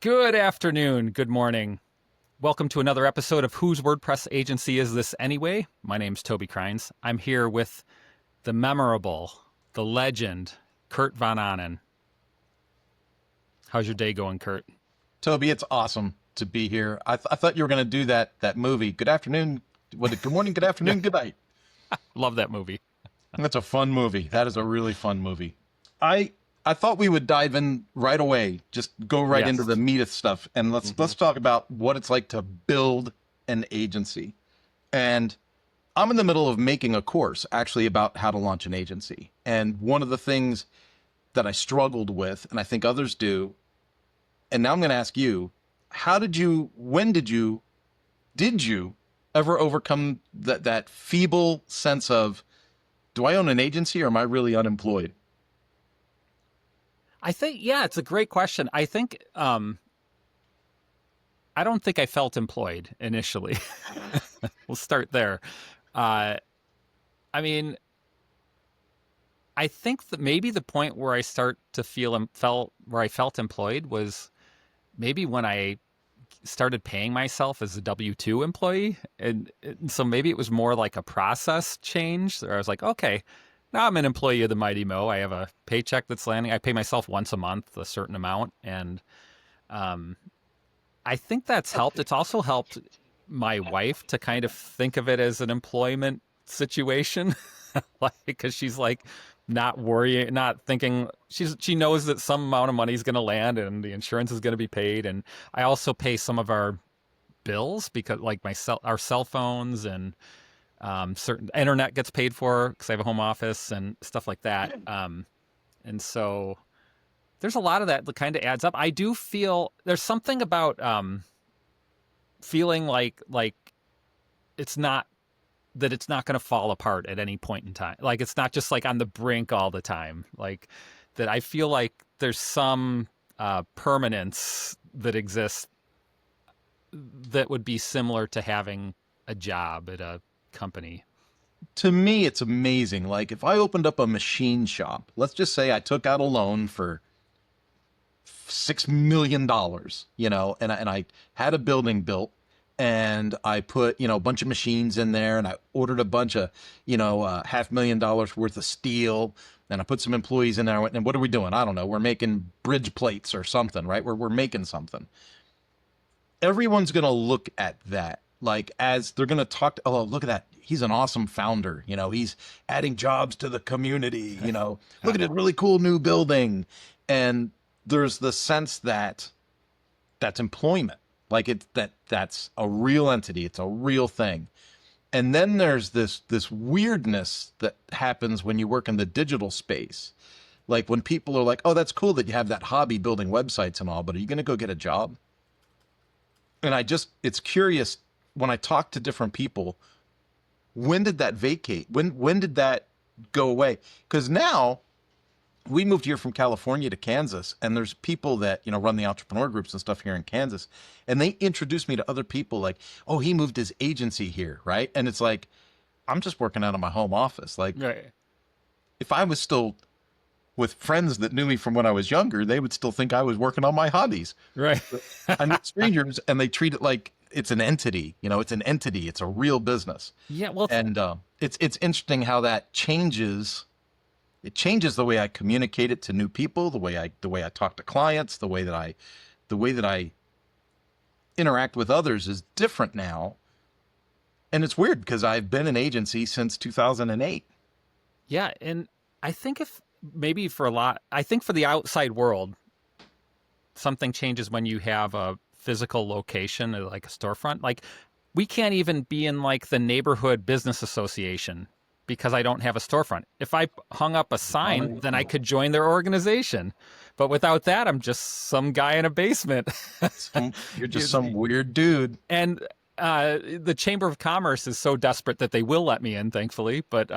Good afternoon, good morning. Welcome to another episode of Whose WordPress Agency Is This Anyway? My name's Toby Crines. I'm here with the memorable, the legend, Kurt Von Annen. How's your day going, Kurt? Toby, it's awesome to be here. I thought you were going to do that movie. Good afternoon. Good morning, good afternoon, good night. Love that movie. That's a fun movie. That is a really fun movie. I thought we would dive in right away. Just go right into the meat of stuff, and let's talk about what it's like to build an agency. And I'm in the middle of making a course actually about how to launch an agency. And one of the things that I struggled with, and I think others do, and now I'm going to ask you, did you ever overcome that feeble sense of, do I own an agency or am I really unemployed? I think, it's a great question. I think, I don't think I felt employed initially. We'll start there. I think that maybe the point where I start to where I felt employed was maybe when I started paying myself as a W-2 employee. And so maybe it was more like a process change where I was like, okay, now I'm an employee of the Mighty Mo. I have a paycheck that's landing. I pay myself once a month, a certain amount. And I think that's helped. It's also helped my wife to kind of think of it as an employment situation. Because she's like not worrying, not thinking, she knows that some amount of money is going to land and the insurance is going to be paid. And I also pay some of our bills because like our cell phones and certain internet gets paid for because I have a home office and stuff like that. And so there's a lot of that kind of adds up. I do feel there's something about feeling like it's not going to fall apart at any point in time. Like it's not just like on the brink all the time. Like that I feel like there's some permanence that exists that would be similar to having a job at a company. To me, it's amazing. Like if I opened up a machine shop, let's just say I took out a loan for $6 million, and I had a building built and I put, a bunch of machines in there and I ordered a bunch of, $500,000 worth of steel and I put some employees in there and what are we doing? I don't know. We're making bridge plates or something, right? We're making something. Everyone's going to look at that. Like as they're going to talk to, oh, look at that. He's an awesome founder. He's adding jobs to the community, look at that really cool new building. And there's the sense that that's employment. Like that's a real entity. It's a real thing. And then there's this weirdness that happens when you work in the digital space. Like when people are like, oh, that's cool that you have that hobby building websites and all, but are you going to go get a job? And it's curious when I talk to different people, when did that vacate? When did that go away? Because now we moved here from California to Kansas, and there's people that, run the entrepreneur groups and stuff here in Kansas. And they introduced me to other people like, oh, he moved his agency here, right? And it's like, I'm just working out of my home office. Like, right. If I was still with friends that knew me from when I was younger, they would still think I was working on my hobbies. Right. I meet strangers and they treat it like it's an entity. It's an entity. It's a real business. Yeah. Well, and it's interesting how that changes. It changes the way I communicate it to new people, the way I talk to clients, the way that I interact with others is different now. And it's weird because I've been an agency since 2008. Yeah, and I think I think for the outside world, something changes when you have a physical location, like a storefront. Like we can't even be in like the neighborhood business association because I don't have a storefront. If I hung up a sign, then I could join their organization. But without that, I'm just some guy in a basement. You're just some weird dude. And the Chamber of Commerce is so desperate that they will let me in, thankfully. But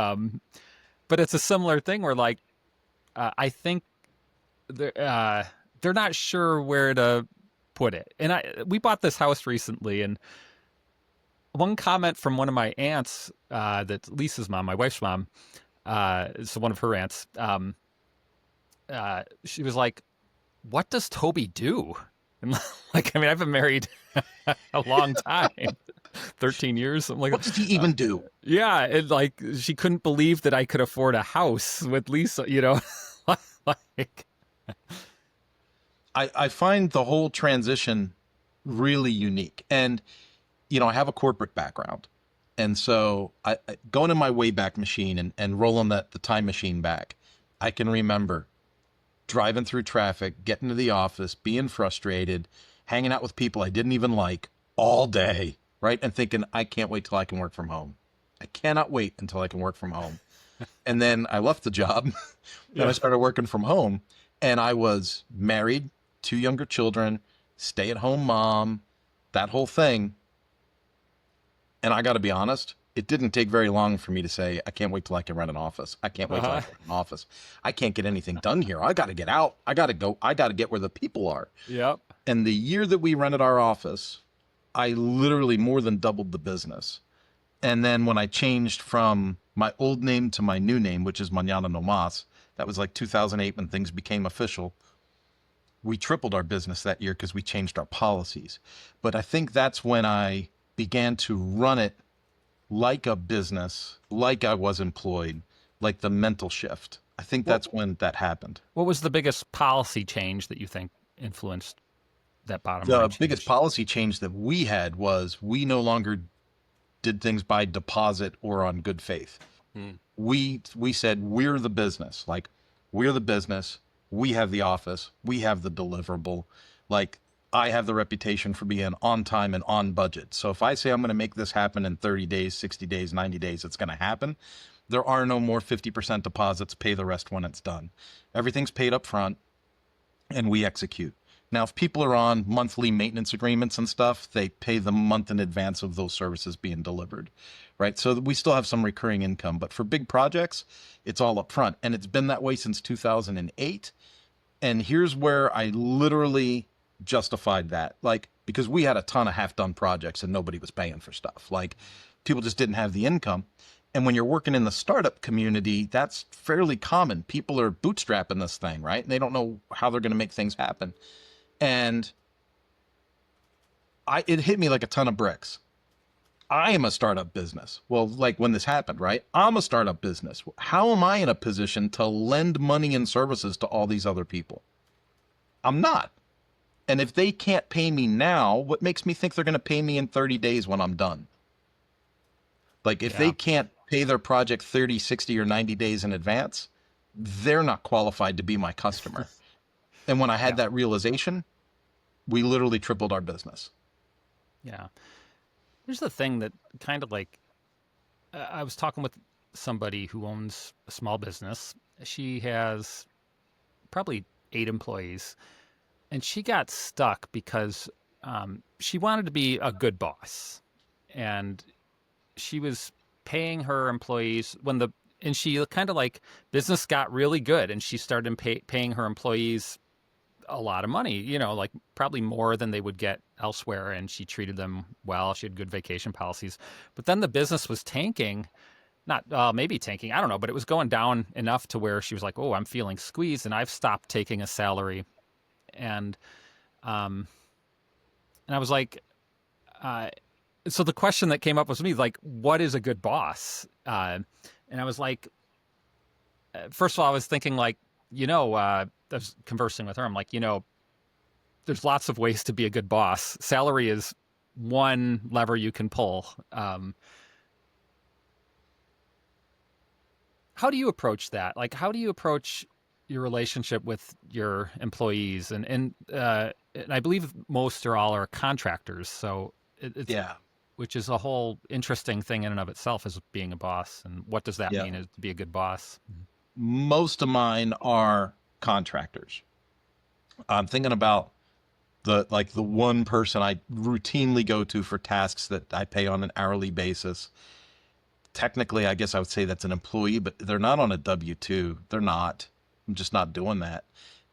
it's a similar thing where like, I think they're not sure where to put it. And we bought this house recently, and one comment from one of my aunts, that's Lisa's mom, my wife's mom, is one of her aunts. She was like, "What does Toby do?" And like, I mean, I've been married a long time, 13 years, something like What that. did he even do? Yeah, it like she couldn't believe that I could afford a house with Lisa, you know. Like, I find the whole transition really unique. And, I have a corporate background. And so going in my Wayback Machine and rolling the time machine back, I can remember driving through traffic, getting to the office, being frustrated, hanging out with people I didn't even like all day, right? And thinking, I can't wait till I can work from home. I cannot wait until I can work from home. And then I left the job and I yeah. started working from home. And I was married, two younger children, stay at home mom, that whole thing. And I got to be honest, it didn't take very long for me to say, I can't wait till I can rent an office. I can't wait till I Uh-huh. can rent an office. I can't get anything done here. I got to get out. I got to go. I got to get where the people are. Yep. And the year that we rented our office, I literally more than doubled the business. And then when I changed from my old name to my new name, which is Mañana No Mas, that was like 2008 when things became official. We tripled our business that year because we changed our policies. But I think that's when I began to run it like a business, like I was employed, like the mental shift. I think What that's when that happened. what was the biggest policy change that you think influenced that bottom The line biggest change? policy change that we had was we no longer did things by deposit or on good faith. Hmm. We said we're the business. Like we're the business. We have the office. We have the deliverable. Like I have the reputation for being on time and on budget. So if I say I'm going to make this happen in 30 days, 60 days, 90 days, it's going to happen. There are no more 50% deposits, pay the rest when it's done. Everything's paid up front and we execute. Now, if people are on monthly maintenance agreements and stuff, they pay the month in advance of those services being delivered, right? So we still have some recurring income, but for big projects, it's all up front. And it's been that way since 2008. And here's where I literally justified that. Like, because we had a ton of half done projects and nobody was paying for stuff. Like, people just didn't have the income. And when you're working in the startup community, that's fairly common. People are bootstrapping this thing, right? And they don't know how they're going to make things happen. And it hit me like a ton of bricks. I am a startup business. Well, like when this happened, right? I'm a startup business. How am I in a position to lend money and services to all these other people? I'm not. And if they can't pay me now, what makes me think they're going to pay me in 30 days when I'm done? Like if they Yeah. can't pay their project 30, 60, or 90 days in advance, they're not qualified to be my customer. And when I had Yeah. that realization, we literally tripled our business. Yeah. Here's the thing that kind of like I was talking with somebody who owns a small business. She has probably 8 employees, and she got stuck because she wanted to be a good boss, and she was paying her employees when the and she kind of like business got really good, and she started paying her employees a lot of money, like probably more than they would get elsewhere. And she treated them well. She had good vacation policies. But then the business was tanking, not maybe tanking, I don't know, but it was going down enough to where she was like, oh, I'm feeling squeezed and I've stopped taking a salary. And, um, and I was like, uh, so the question that came up was me, like, what is a good boss? And I was like, first of all, I was thinking like, I was conversing with her. I'm like, there's lots of ways to be a good boss. Salary is one lever you can pull. How do you approach that? Like, how do you approach your relationship with your employees? And I believe most or all are contractors. So it's Yeah. which is a whole interesting thing in and of itself as being a boss. And what does that Yeah. mean to be a good boss? Most of mine are contractors. I'm thinking about the one person I routinely go to for tasks that I pay on an hourly basis. Technically, I guess I would say that's an employee, but they're not on a W-2. They're not. I'm just not doing that.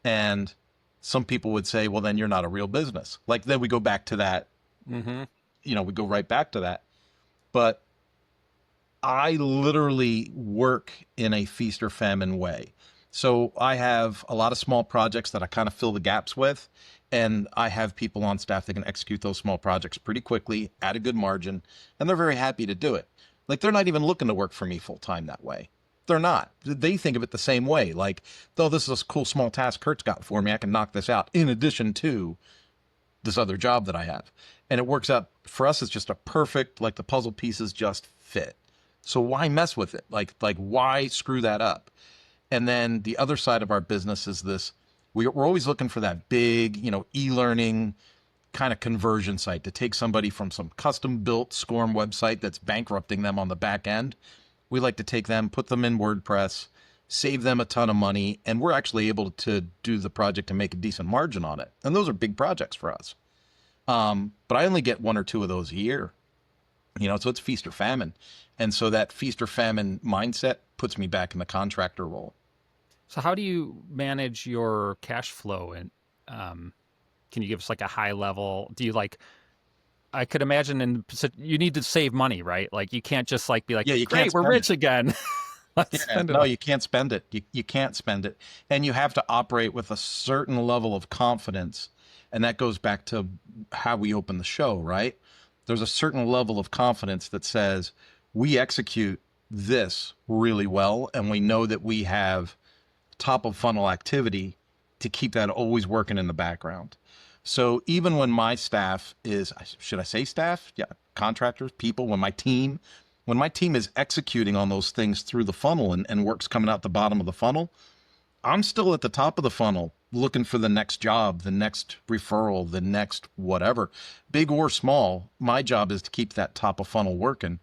And some people would say, well, then you're not a real business. Like then we go back to that, Mm-hmm. we go right back to that. But I literally work in a feast or famine way. So I have a lot of small projects that I kind of fill the gaps with, and I have people on staff that can execute those small projects pretty quickly at a good margin, and they're very happy to do it. Like they're not even looking to work for me full time that way. They're not. They think of it the same way. Like, though this is a cool small task Kurt's got for me, I can knock this out in addition to this other job that I have. And it works out for us. It's just a perfect, like the puzzle pieces just fit. So why mess with it? Like why screw that up? And then the other side of our business is this. We're always looking for that big, e-learning kind of conversion site to take somebody from some custom built SCORM website that's bankrupting them on the back end. We like to take them, put them in WordPress, save them a ton of money, and we're actually able to do the project and make a decent margin on it. And those are big projects for us. But I only get one or two of those a year, so it's feast or famine. And so that feast or famine mindset puts me back in the contractor role. So how do you manage your cash flow? And can you give us like a high level? Do you like? I could imagine you need to save money, right? Like you can't just like be like, Yeah, you can't great, we're spend rich it. again. Let's Yeah, spend it no, all. you can't spend it. You can't spend it. And you have to operate with a certain level of confidence. And that goes back to how we open the show, right? There's a certain level of confidence that says we execute this really well, and we know that we have top of funnel activity to keep that always working in the background. So even when my staff is, should I say staff? Yeah, contractors, people, when my team is executing on those things through the funnel and work's coming out the bottom of the funnel, I'm still at the top of the funnel looking for the next job, the next referral, the next whatever, big or small. My job is to keep that top of funnel working.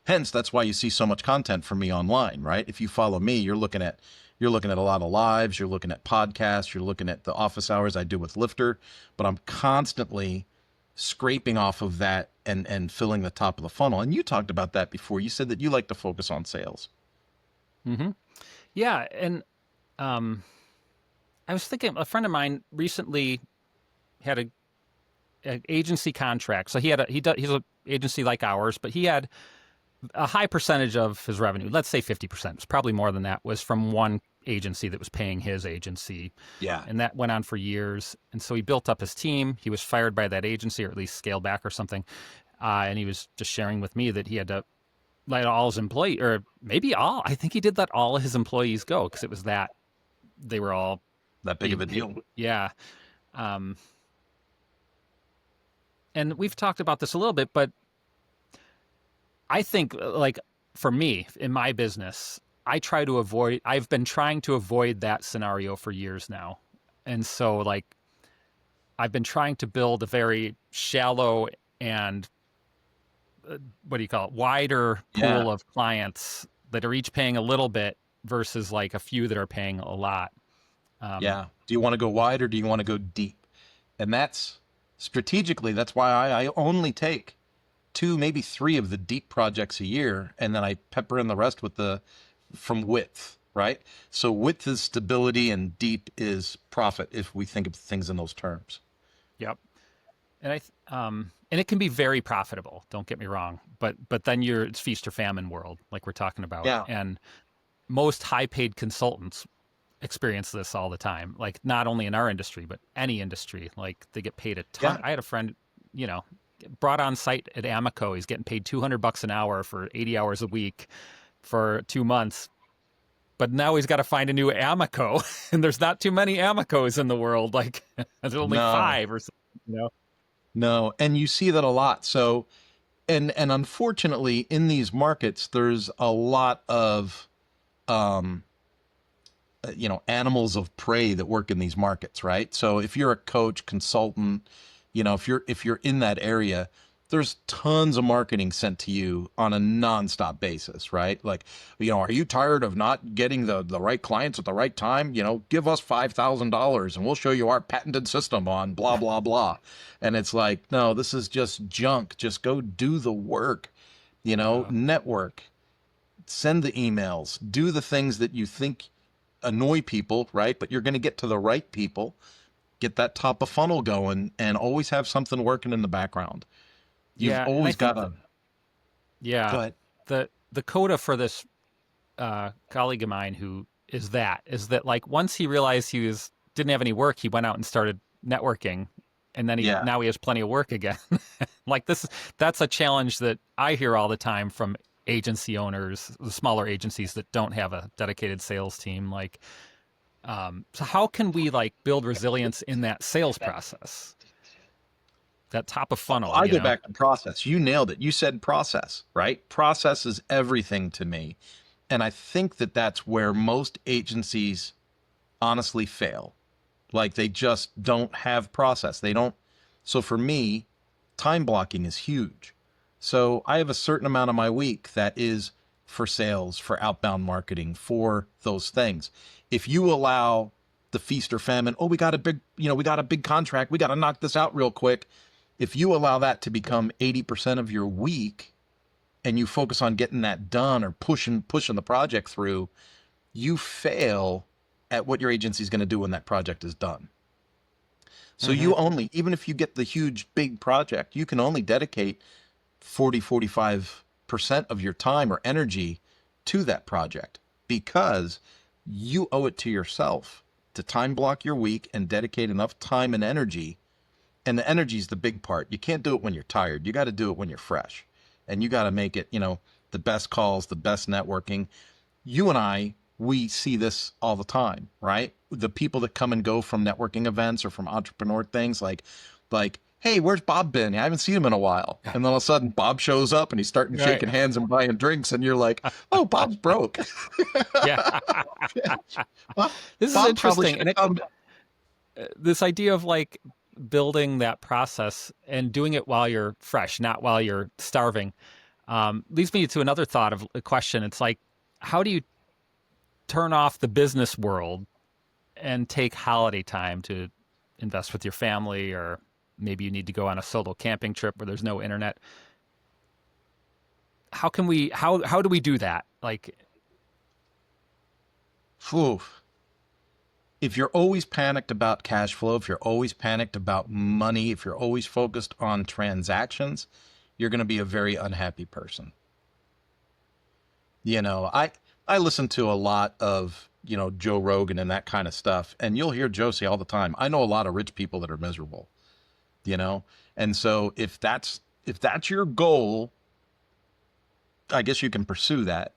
Hence, that's why you see so much content from me online, right? If you follow me, you're looking at a lot of lives, you're looking at podcasts, you're looking at the office hours I do with Lifter, but I'm constantly scraping off of that and filling the top of the funnel. And you talked about that before. You said that you like to focus on sales. Mm-hmm. Yeah, and um, I was thinking a friend of mine recently had a agency contract. So he's an agency like ours, but he had a high percentage of his revenue, let's say 50%, it's probably more than that, was from one agency that was paying his agency. Yeah. And that went on for years. And so he built up his team. He was fired by that agency, or at least scaled back or something. And he was just sharing with me that he had to let all his employees, or maybe all, I think he did let all of his employees go because it was that they were all That big of a deal. Yeah. Um, and we've talked about this a little bit, but I think like for me in my business, I've been trying to avoid that scenario for years now. And so like I've been trying to build a very shallow and what do you call it? Wider Yeah. pool of clients that are each paying a little bit versus like a few that are paying a lot. Um, Yeah. Do you want to go wide or do you want to go deep? And that's strategically, that's why I only take two, maybe three of the deep projects a year. And then I pepper in the rest with from width, right? So width is stability and deep is profit if we think of things in those terms. yep. And and it can be very profitable. Don't get me wrong, but then it's feast or famine world, like we're talking about. Yeah. And most high paid consultants experience this all the time. Like not only in our industry, but any industry. Like they get paid a ton. Yeah. I had a friend, brought on site at Amoco. He's getting paid $200 an hour for 80 hours a week for 2 months. But now he's got to find a new Amoco, and there's not too many Amicos in the world. Like there's only No, 5 or something. no. And you see that a lot. So, and unfortunately in these markets, there's a lot of, um, animals of prey that work in these markets, right? So if you're a coach, consultant, if you're in that area, there's tons of marketing sent to you on a nonstop basis, right? Like, are you tired of not getting the right clients at the right time? Give us $5,000 and we'll show you our patented system on blah blah blah. And it's like, no, this is just junk. Just go do the work, Yeah. network, send the emails, do the things that you think annoy people, right? But you're going to get to the right people, get that top of funnel going, and always have something working in the background. You've Yeah, and I always got think to yeah, go ahead. the coda for this colleague of mine who is that like once he realized didn't have any work, he went out and started networking, and then Yeah. now he has plenty of work again. Like that's a challenge that I hear all the time from agency owners, the smaller agencies that don't have a dedicated sales team. Like, so how can we like build resilience in that sales process, that top of funnel? I You go know, back to process. You nailed it. You said process, right? Process is everything to me. And I think that that's where most agencies honestly fail. Like they just don't have process. They don't. So for me, time blocking is huge. So I have a certain amount of my week that is for sales, for outbound marketing, for those things. If you allow the feast or famine, oh, we got a big contract, we got to knock this out real quick. If you allow that to become 80% of your week and you focus on getting that done or pushing the project through, you fail at what your agency is going to do when that project is done. So mm-hmm. you only, even if you get the huge big project, you can only dedicate 45% of your time or energy to that project because you owe it to yourself to time block your week and dedicate enough time and energy. And the energy is the big part. You can't do it when you're tired. You got to do it when you're fresh. And you got to make it, the best calls, the best networking. You and I, we see this all the time, right? The people that come and go from networking events or from entrepreneur things like, hey, where's Bob been? I haven't seen him in a while. And then all of a sudden Bob shows up and he's starting Right. shaking hands and buying drinks. And you're like, oh, Bob's broke. Yeah. Well, This is Bob probably interesting. should have come. This idea of like building that process and doing it while you're fresh, not while you're starving, leads me to another thought of a question. It's like, how do you turn off the business world and take holiday time to invest with your family, or maybe you need to go on a solo camping trip where there's no internet? How can we, how do we do that? Like, Phew. If you're always panicked about cash flow, if you're always panicked about money, if you're always focused on transactions, you're going to be a very unhappy person. I listen to a lot of, Joe Rogan and that kind of stuff, and you'll hear Joe say all the time, I know a lot of rich people that are miserable, you know? And so if that's your goal, I guess you can pursue that.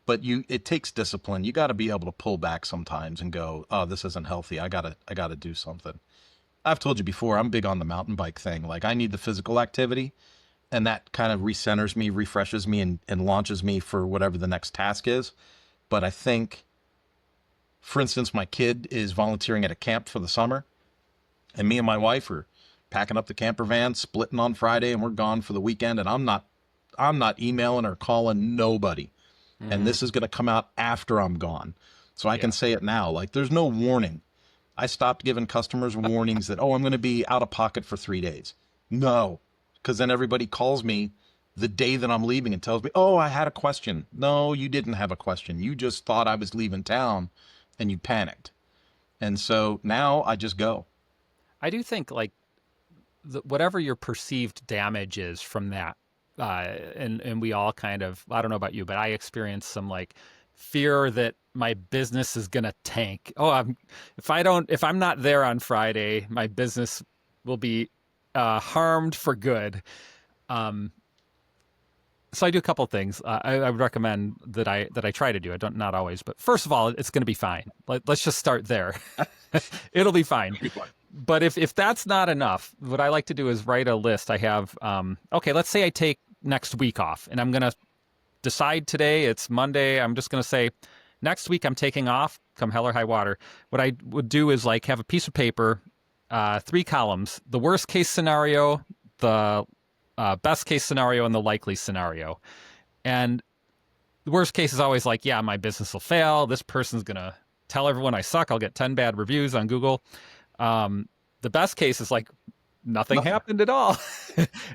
But it takes discipline. You got to be able to pull back sometimes and go, oh, this isn't healthy. I gotta do something. I've told you before, I'm big on the mountain bike thing. Like I need the physical activity, and that kind of recenters me, refreshes me, and launches me for whatever the next task is. But I think, for instance, my kid is volunteering at a camp for the summer, and me and my wife are packing up the camper van, splitting on Friday, and we're gone for the weekend. And I'm not emailing or calling nobody. And this is going to come out after I'm gone. So I can say it now. Like there's no warning. I stopped giving customers warnings that, oh, I'm going to be out of pocket for 3 days. No, because then everybody calls me the day that I'm leaving and tells me, oh, I had a question. No, you didn't have a question. You just thought I was leaving town and you panicked. And so now I just go. I do think like whatever your perceived damage is from that, and we all kind of, I don't know about you, but I experienced some like fear that my business is gonna tank. Oh, if I'm not there on Friday, my business will be harmed for good. So I do a couple of things. I would recommend that I try to do. I don't, not always, but first of all, it's going to be fine. Let's just start there. It'll be fine. But if that's not enough, what I like to do is write a list. I have, okay, let's say I take next week off, and I'm going to decide today, it's Monday, I'm just going to say, next week I'm taking off, come hell or high water. What I would do is like have a piece of paper, 3 columns, the worst case scenario, the best case scenario, and the likely scenario. And the worst case is always like, yeah, my business will fail. This person's going to tell everyone I suck. I'll get 10 bad reviews on Google. The best case is like, nothing happened at all.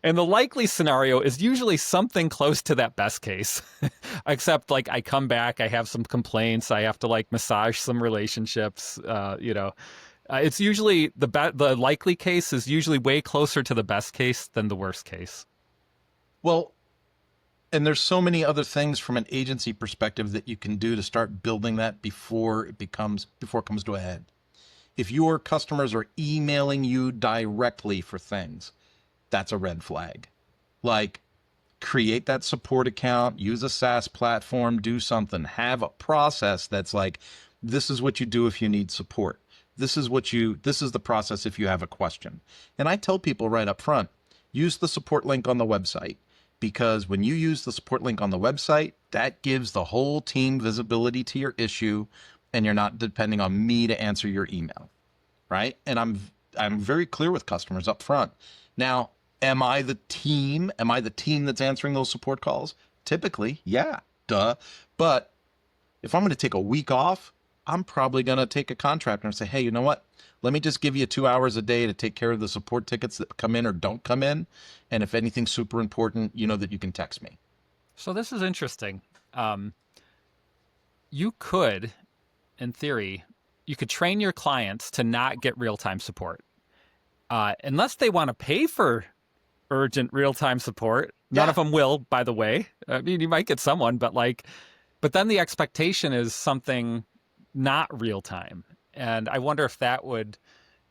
And the likely scenario is usually something close to that best case, except like I come back, I have some complaints, I have to like massage some relationships, it's usually the likely case is usually way closer to the best case than the worst case. Well, And there's so many other things from an agency perspective that you can do to start building that before it comes to a head. If your customers are emailing you directly for things, that's a red flag. Like, create that support account, use a SaaS platform, do something, have a process that's like, this is what you do if you need support. This is the process if you have a question. And I tell people right up front, use the support link on the website, because when you use the support link on the website, that gives the whole team visibility to your issue, and you're not depending on me to answer your email, right? And I'm very clear with customers up front. Now, am I the team? Am I the team that's answering those support calls? Typically, yeah, duh. But if I'm going to take a week off, I'm probably going to take a contractor and say, hey, you know what? Let me just give you 2 hours a day to take care of the support tickets that come in or don't come in. And if anything's super important, you know that you can text me. So this is interesting. You could, in theory, you could train your clients to not get real-time support. Unless they want to pay for urgent real-time support. None of them will, by the way. I mean, you might get someone, but then the expectation is something not real-time. And I wonder if that would,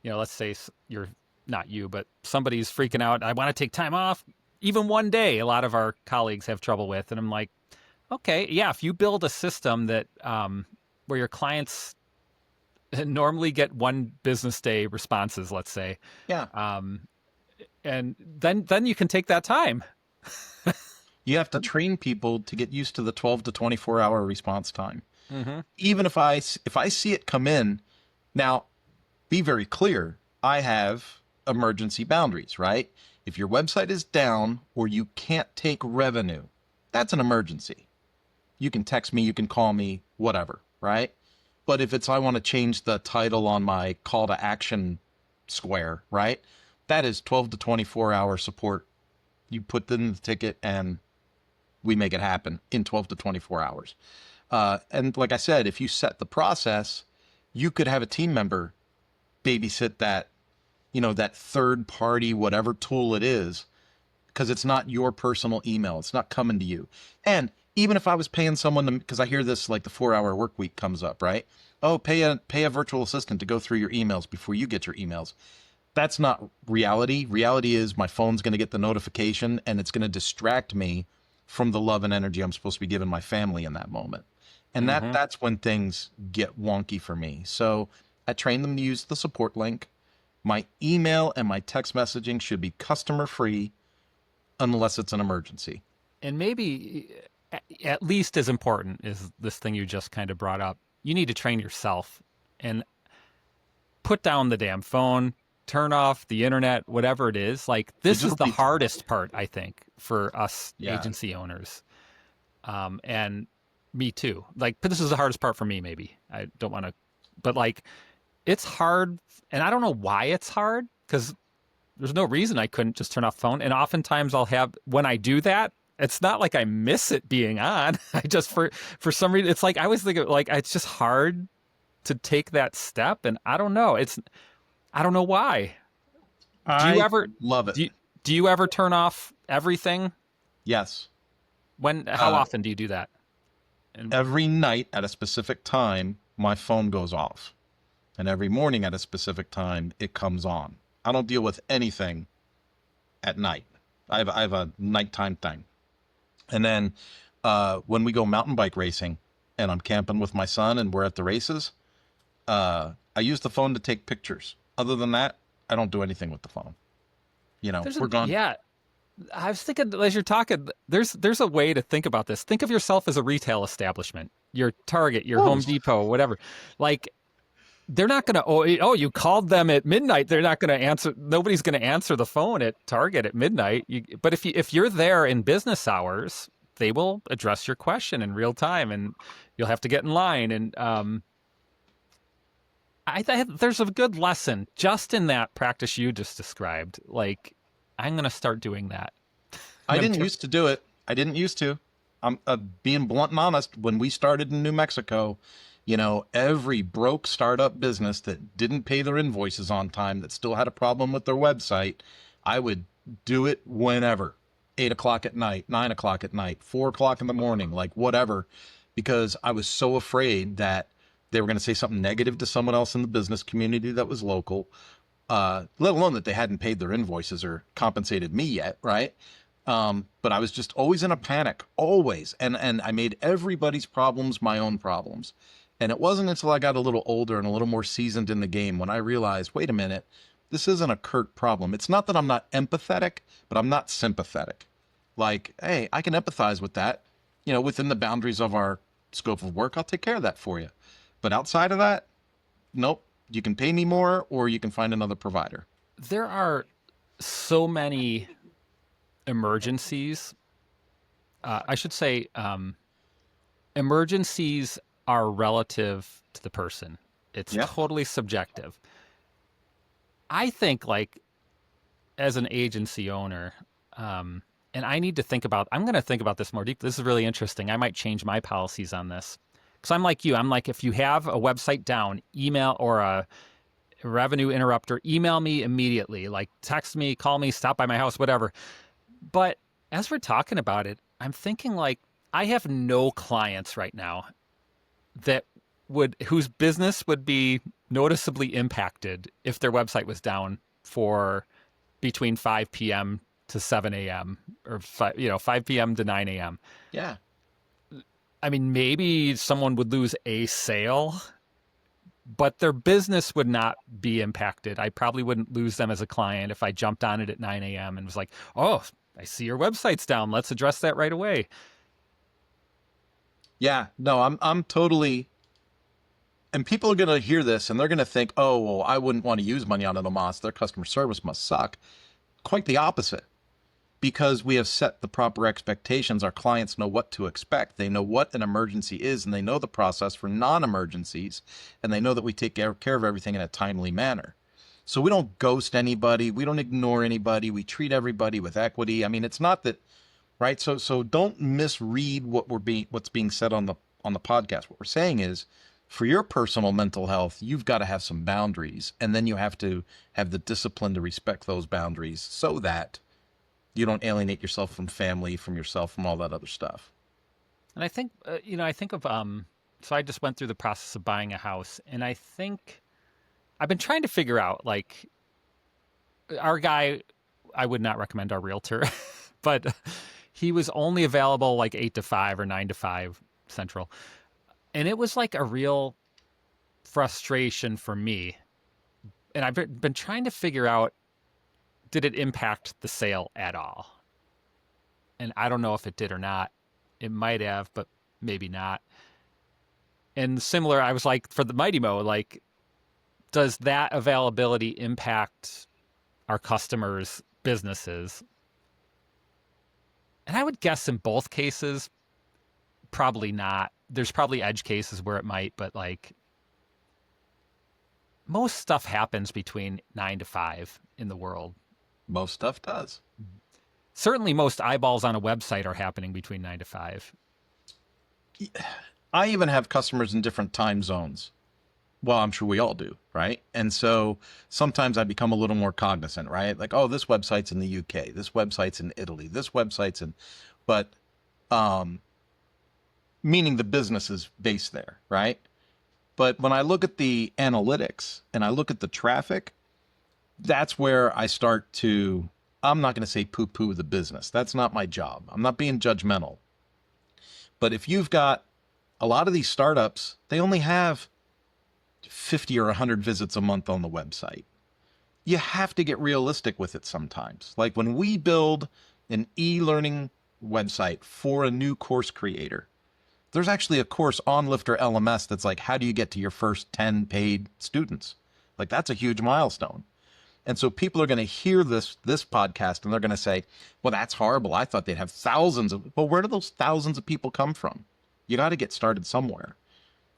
let's say you're not you, but somebody's freaking out. I want to take time off, even one day. A lot of our colleagues have trouble with, and I'm like, okay, yeah. If you build a system that where your clients normally get one business day responses, let's say, and then you can take that time. You have to train people to get used to the 12 to 24 hour response time. Mm-hmm. Even if I see it come in. Now, be very clear, I have emergency boundaries, right? If your website is down or you can't take revenue, that's an emergency. You can text me, you can call me, whatever, right? But if it's, I want to change the title on my call to action square, right? That is 12 to 24 hour support. You put in the ticket and we make it happen in 12 to 24 hours. And like I said, if you set the process, you could have a team member babysit that, that third party, whatever tool it is, because it's not your personal email. It's not coming to you. And even if I was paying someone to, because I hear this, like the 4-hour work week comes up, right? Oh, pay a virtual assistant to go through your emails before you get your emails. That's not reality. Reality is my phone's going to get the notification and it's going to distract me from the love and energy I'm supposed to be giving my family in that moment. And that's when things get wonky for me. So I train them to use the support link. My email and my text messaging should be customer free unless it's an emergency. And maybe at least as important is this thing you just kind of brought up. You need to train yourself and put down the damn phone, turn off the internet, whatever it is. Like, this is the hardest part, I think, for us agency owners. And me too. Like, but this is the hardest part for me, maybe. I don't want to, but like, it's hard. And I don't know why it's hard, because there's no reason I couldn't just turn off the phone. And oftentimes when I do that, it's not like I miss it being on. I just, for some reason, it's like, I always think of, like, it's just hard to take that step. And I don't know. I don't know why. Do you ever love it? Do you ever turn off everything? Yes. How often do you do that? Every night at a specific time, my phone goes off. And every morning at a specific time, it comes on. I don't deal with anything at night. I have a nighttime thing. And then when we go mountain bike racing and I'm camping with my son and we're at the races, I use the phone to take pictures. Other than that, I don't do anything with the phone. We're gone. Yeah. I was thinking, as you're talking, there's a way to think about this. Think of yourself as a retail establishment, your Target, your Home Depot, whatever. Like, they're not going to, you called them at midnight. They're not going to answer. Nobody's going to answer the phone at Target at midnight. But if you're there in business hours, they will address your question in real time, and you'll have to get in line. And there's a good lesson just in that practice you just described. Like, I'm going to start doing that. I didn't used to do it. I didn't used to. I'm being blunt and honest. When we started in New Mexico, every broke startup business that didn't pay their invoices on time, that still had a problem with their website, I would do it whenever. 8 o'clock at night, 9 o'clock at night, 4 o'clock in the morning, like whatever, because I was so afraid that they were going to say something negative to someone else in the business community that was local, let alone that they hadn't paid their invoices or compensated me yet, right? But I was just always in a panic, always. And I made everybody's problems my own problems. And it wasn't until I got a little older and a little more seasoned in the game when I realized, wait a minute, this isn't a Kurt problem. It's not that I'm not empathetic, but I'm not sympathetic. Like, hey, I can empathize with that. Within the boundaries of our scope of work, I'll take care of that for you. But outside of that, nope. You can pay me more or you can find another provider. There are so many emergencies. I should say emergencies are relative to the person. It's totally subjective. I think, like, as an agency owner, and I need to think about, I'm going to think about this more deeply. This is really interesting. I might change my policies on this. Because I'm like you. I'm like, if you have a website down, email, or a revenue interrupter, email me immediately. Like, text me, call me, stop by my house, whatever. But as we're talking about it, I'm thinking, like, I have no clients right now whose business would be noticeably impacted if their website was down for between 5 p.m. to 7 a.m. or 5 p.m. to 9 a.m. Yeah. I mean, maybe someone would lose a sale, but their business would not be impacted. I probably wouldn't lose them as a client if I jumped on it at 9 a.m. and was like, oh, I see your website's down. Let's address that right away. Yeah, no, I'm totally, and people are going to hear this and they're going to think, oh, well, I wouldn't want to use money on an Omas. Their customer service must suck. Quite the opposite. Because we have set the proper expectations, our clients know what to expect. They know what an emergency is, and they know the process for non-emergencies, and they know that we take care of everything in a timely manner. So we don't ghost anybody. We don't ignore anybody. We treat everybody with equity. I mean, it's not that, right? So don't misread what's being said on the podcast. What we're saying is, for your personal mental health, you've got to have some boundaries, and then you have to have the discipline to respect those boundaries so that you don't alienate yourself from family, from yourself, from all that other stuff. And I think, I think of, so I just went through the process of buying a house, and I think I've been trying to figure out, like, our guy, I would not recommend our realtor, but he was only available like 8 to 5 or 9 to 5 Central. And it was like a real frustration for me. And I've been trying to figure out, did it impact the sale at all? And I don't know if it did or not. It might have, but maybe not. And similar, I was like, for the Mighty Mo, like, does that availability impact our customers' businesses? And I would guess in both cases, probably not. There's probably edge cases where it might, but like, most stuff happens between 9 to 5 in the world. Most stuff does. Certainly most eyeballs on a website are happening between 9 to 5. I even have customers in different time zones. Well, I'm sure we all do, right? And so sometimes I become a little more cognizant, right? Like, oh, this website's in the UK, this website's in Italy, this website's in, but meaning the business is based there, right? But when I look at the analytics and I look at the traffic, that's where I start to, I'm not going to say poo-poo the business. That's not my job. I'm not being judgmental. But if you've got a lot of these startups, they only have 50 or 100 visits a month on the website. You have to get realistic with it sometimes. Like when we build an e-learning website for a new course creator, there's actually a course on Lifter LMS that's like, how do you get to your first 10 paid students? Like, that's a huge milestone. And so people are going to hear this podcast and they're going to say, well, that's horrible. I thought they'd have thousands of, well, where do those thousands of people come from? You got to get started somewhere.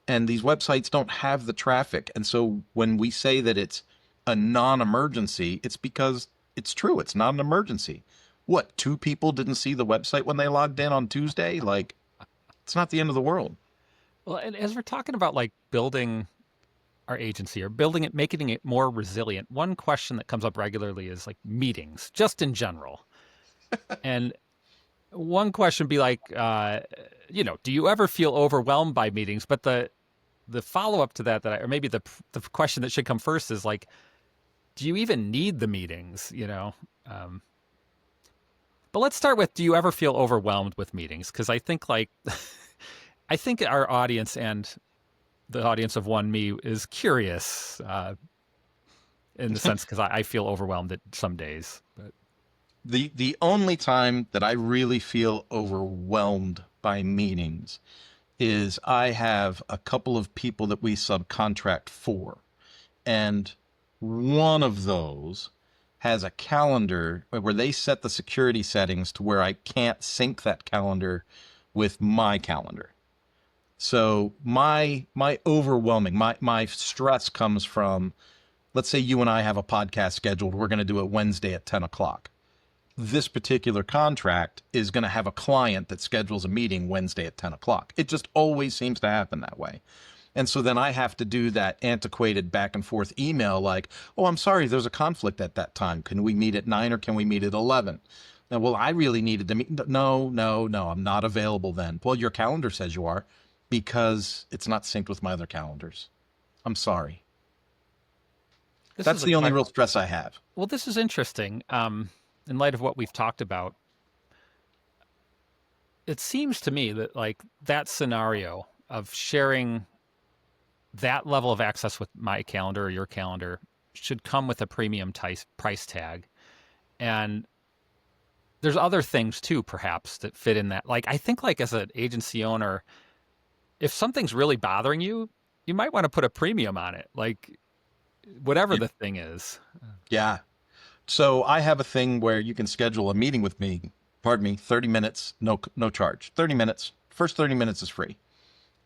And these websites don't have the traffic. And so when we say that it's a non-emergency, it's because it's true. It's not an emergency. What, 2 people didn't see the website when they logged in on Tuesday? Like, it's not the end of the world. Well, and as we're talking about like building our agency or building it, making it more resilient, one question that comes up regularly is like meetings, just in general. And one question would be like, do you ever feel overwhelmed by meetings? But the follow up to or maybe the question that should come first is like, do you even need the meetings? Um, but let's start with, do you ever feel overwhelmed with meetings? Because I think like, I think our audience and the audience of One Me is curious in the sense because I feel overwhelmed at some days. But The only time that I really feel overwhelmed by meetings is I have a couple of people that we subcontract for, and one of those has a calendar where they set the security settings to where I can't sync that calendar with my calendar. So my overwhelming my stress comes from, let's say you and I have a podcast scheduled. We're going to do it Wednesday at 10 o'clock. This particular contract is going to have a client that schedules a meeting Wednesday at 10 o'clock. It just always seems to happen that way. And so then I have to do that antiquated back and forth email like, oh, I'm sorry, there's a conflict at that time. Can we meet at 9 or can we meet at 11? Now, well, I really needed to meet. No, no, no, I'm not available then. Well, your calendar says you are because it's not synced with my other calendars. I'm sorry. this That's is the only real stress I have. well, this is interesting. In light of what we've talked about, it seems to me that like that scenario of sharing that level of access with my calendar or your calendar should come with a premium price tag. And there's other things too, perhaps, that fit in that. Like, I think, like, as an agency owner, if something's really bothering you, you might want to put a premium on it, like whatever the thing is. Yeah. So I have a thing where you can schedule a meeting with me, pardon me, 30 minutes, no charge. 30 minutes. First 30 minutes is free.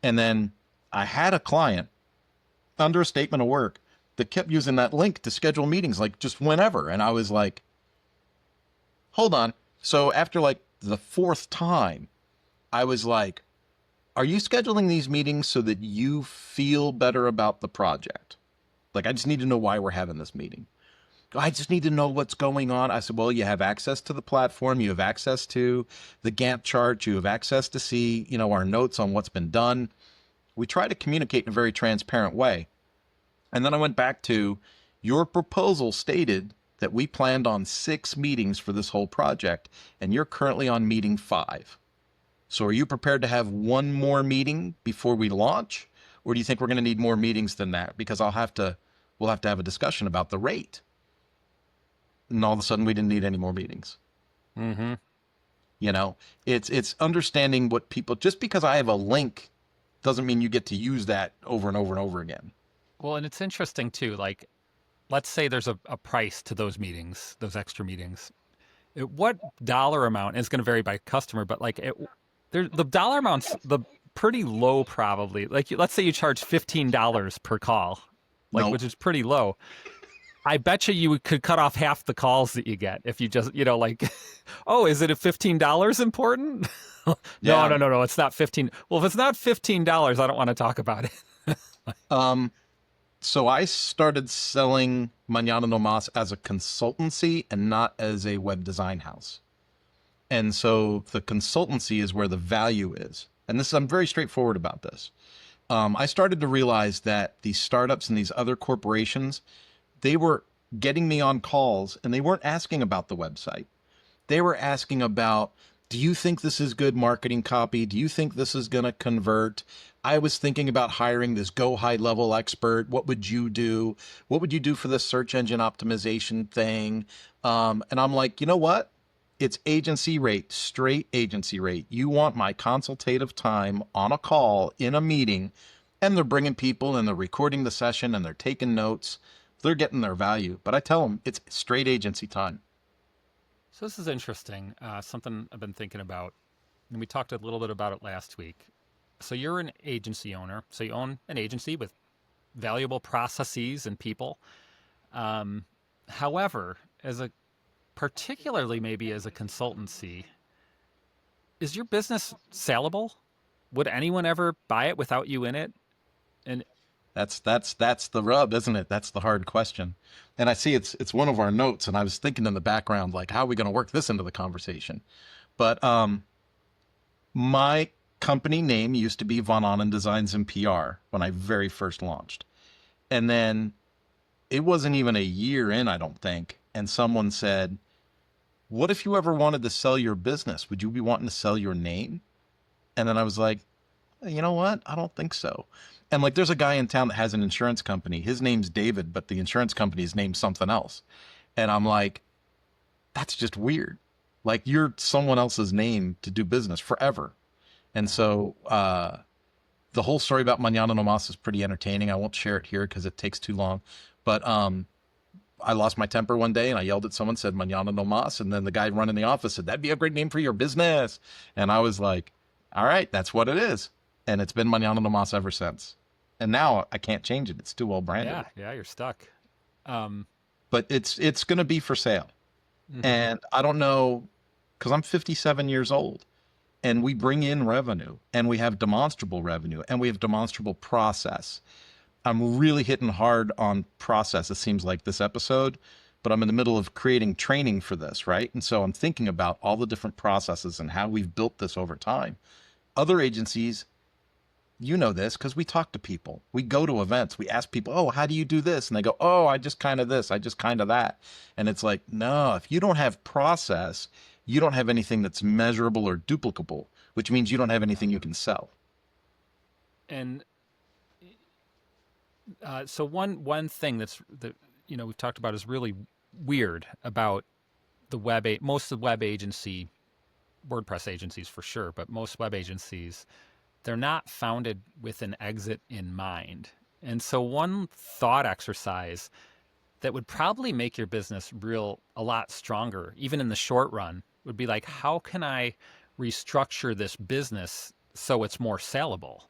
And then I had a client under a statement of work that kept using that link to schedule meetings like just whenever. And I was like, hold on. So after like the fourth time, I was like, are you scheduling these meetings so that you feel better about the project? Like, I just need to know why we're having this meeting. I just need to know what's going on. I said, well, you have access to the platform. You have access to the Gantt chart. You have access to see, our notes on what's been done. We try to communicate in a very transparent way. And then I went back to your proposal stated that we planned on 6 meetings for this whole project, and you're currently on meeting 5. So are you prepared to have one more meeting before we launch? Or do you think we're going to need more meetings than that? Because we'll have to have a discussion about the rate. And all of a sudden we didn't need any more meetings. Mm-hmm. It's understanding what people, just because I have a link doesn't mean you get to use that over and over and over again. Well, and it's interesting too. Like, let's say there's a price to those meetings, those extra meetings. What dollar amount is going to vary by customer, but like the dollar amount's the pretty low probably. Like, let's say you charge $15 per call, like, Nope. which is pretty low. I bet you could cut off half the calls that you get if you just, like, oh, is it at $15 important? Yeah. No, it's not 15. Well, if it's not $15, I don't want to talk about it. So I started selling Mañana No Mas as a consultancy and not as a web design house. And so the consultancy is where the value is. And I'm very straightforward about this. I started to realize that these startups and these other corporations, they were getting me on calls and they weren't asking about the website. They were asking about, do you think this is good marketing copy? Do you think this is going to convert? I was thinking about hiring this go high level expert. What would you do? What would you do for the search engine optimization thing? And I'm like, you know what? It's agency rate, straight agency rate. You want my consultative time on a call in a meeting, and they're bringing people and they're recording the session and they're taking notes. They're getting their value. But I tell them it's straight agency time. So this is interesting. Something I've been thinking about, and we talked a little bit about it last week. So you're an agency owner. So you own an agency with valuable processes and people. However, particularly maybe as a consultancy, is your business saleable? Would anyone ever buy it without you in it? And That's the rub, isn't it? That's the hard question. And I see it's one of our notes, and I was thinking in the background, like, how are we going to work this into the conversation? But my company name used to be Von Onen Designs and PR when I very first launched. And then it wasn't even a year in, I don't think. And someone said, what if you ever wanted to sell your business? Would you be wanting to sell your name? And then I was like, you know what? I don't think so. And like, there's a guy in town that has an insurance company. His name's David, but the insurance company is named something else. And I'm like, that's just weird. Like, you're someone else's name to do business forever. And so the whole story about Mañana no Mas is pretty entertaining. I won't share it here because it takes too long. But I lost my temper one day and I yelled at someone, said Mañana no Mas. And then the guy running the office said, that'd be a great name for your business. And I was like, all right, that's what it is. And it's been Mañana no Mas ever since. And now I can't change it. It's too well branded. Yeah, you're stuck. Um, But it's going to be for sale. mhm. And I don't know, because I'm 57 years old and we bring in revenue and we have demonstrable revenue and we have demonstrable process. I'm really hitting hard on process, it seems like this episode, but I'm in the middle of creating training for this, right? And so I'm thinking about all the different processes and how we've built this over time. Other agencies, you know this because we talk to people. We go to events. We ask people, oh, how do you do this? And they go, oh, I just kind of this, I just kind of that. And it's like, no, if you don't have process, you don't have anything that's measurable or duplicable, which means you don't have anything you can sell. And so one thing that we've talked about is really weird about most of the web agency, WordPress agencies for sure, but most web agencies, they're not founded with an exit in mind. And so one thought exercise that would probably make your business a lot stronger, even in the short run, would be like, how can I restructure this business so it's more saleable?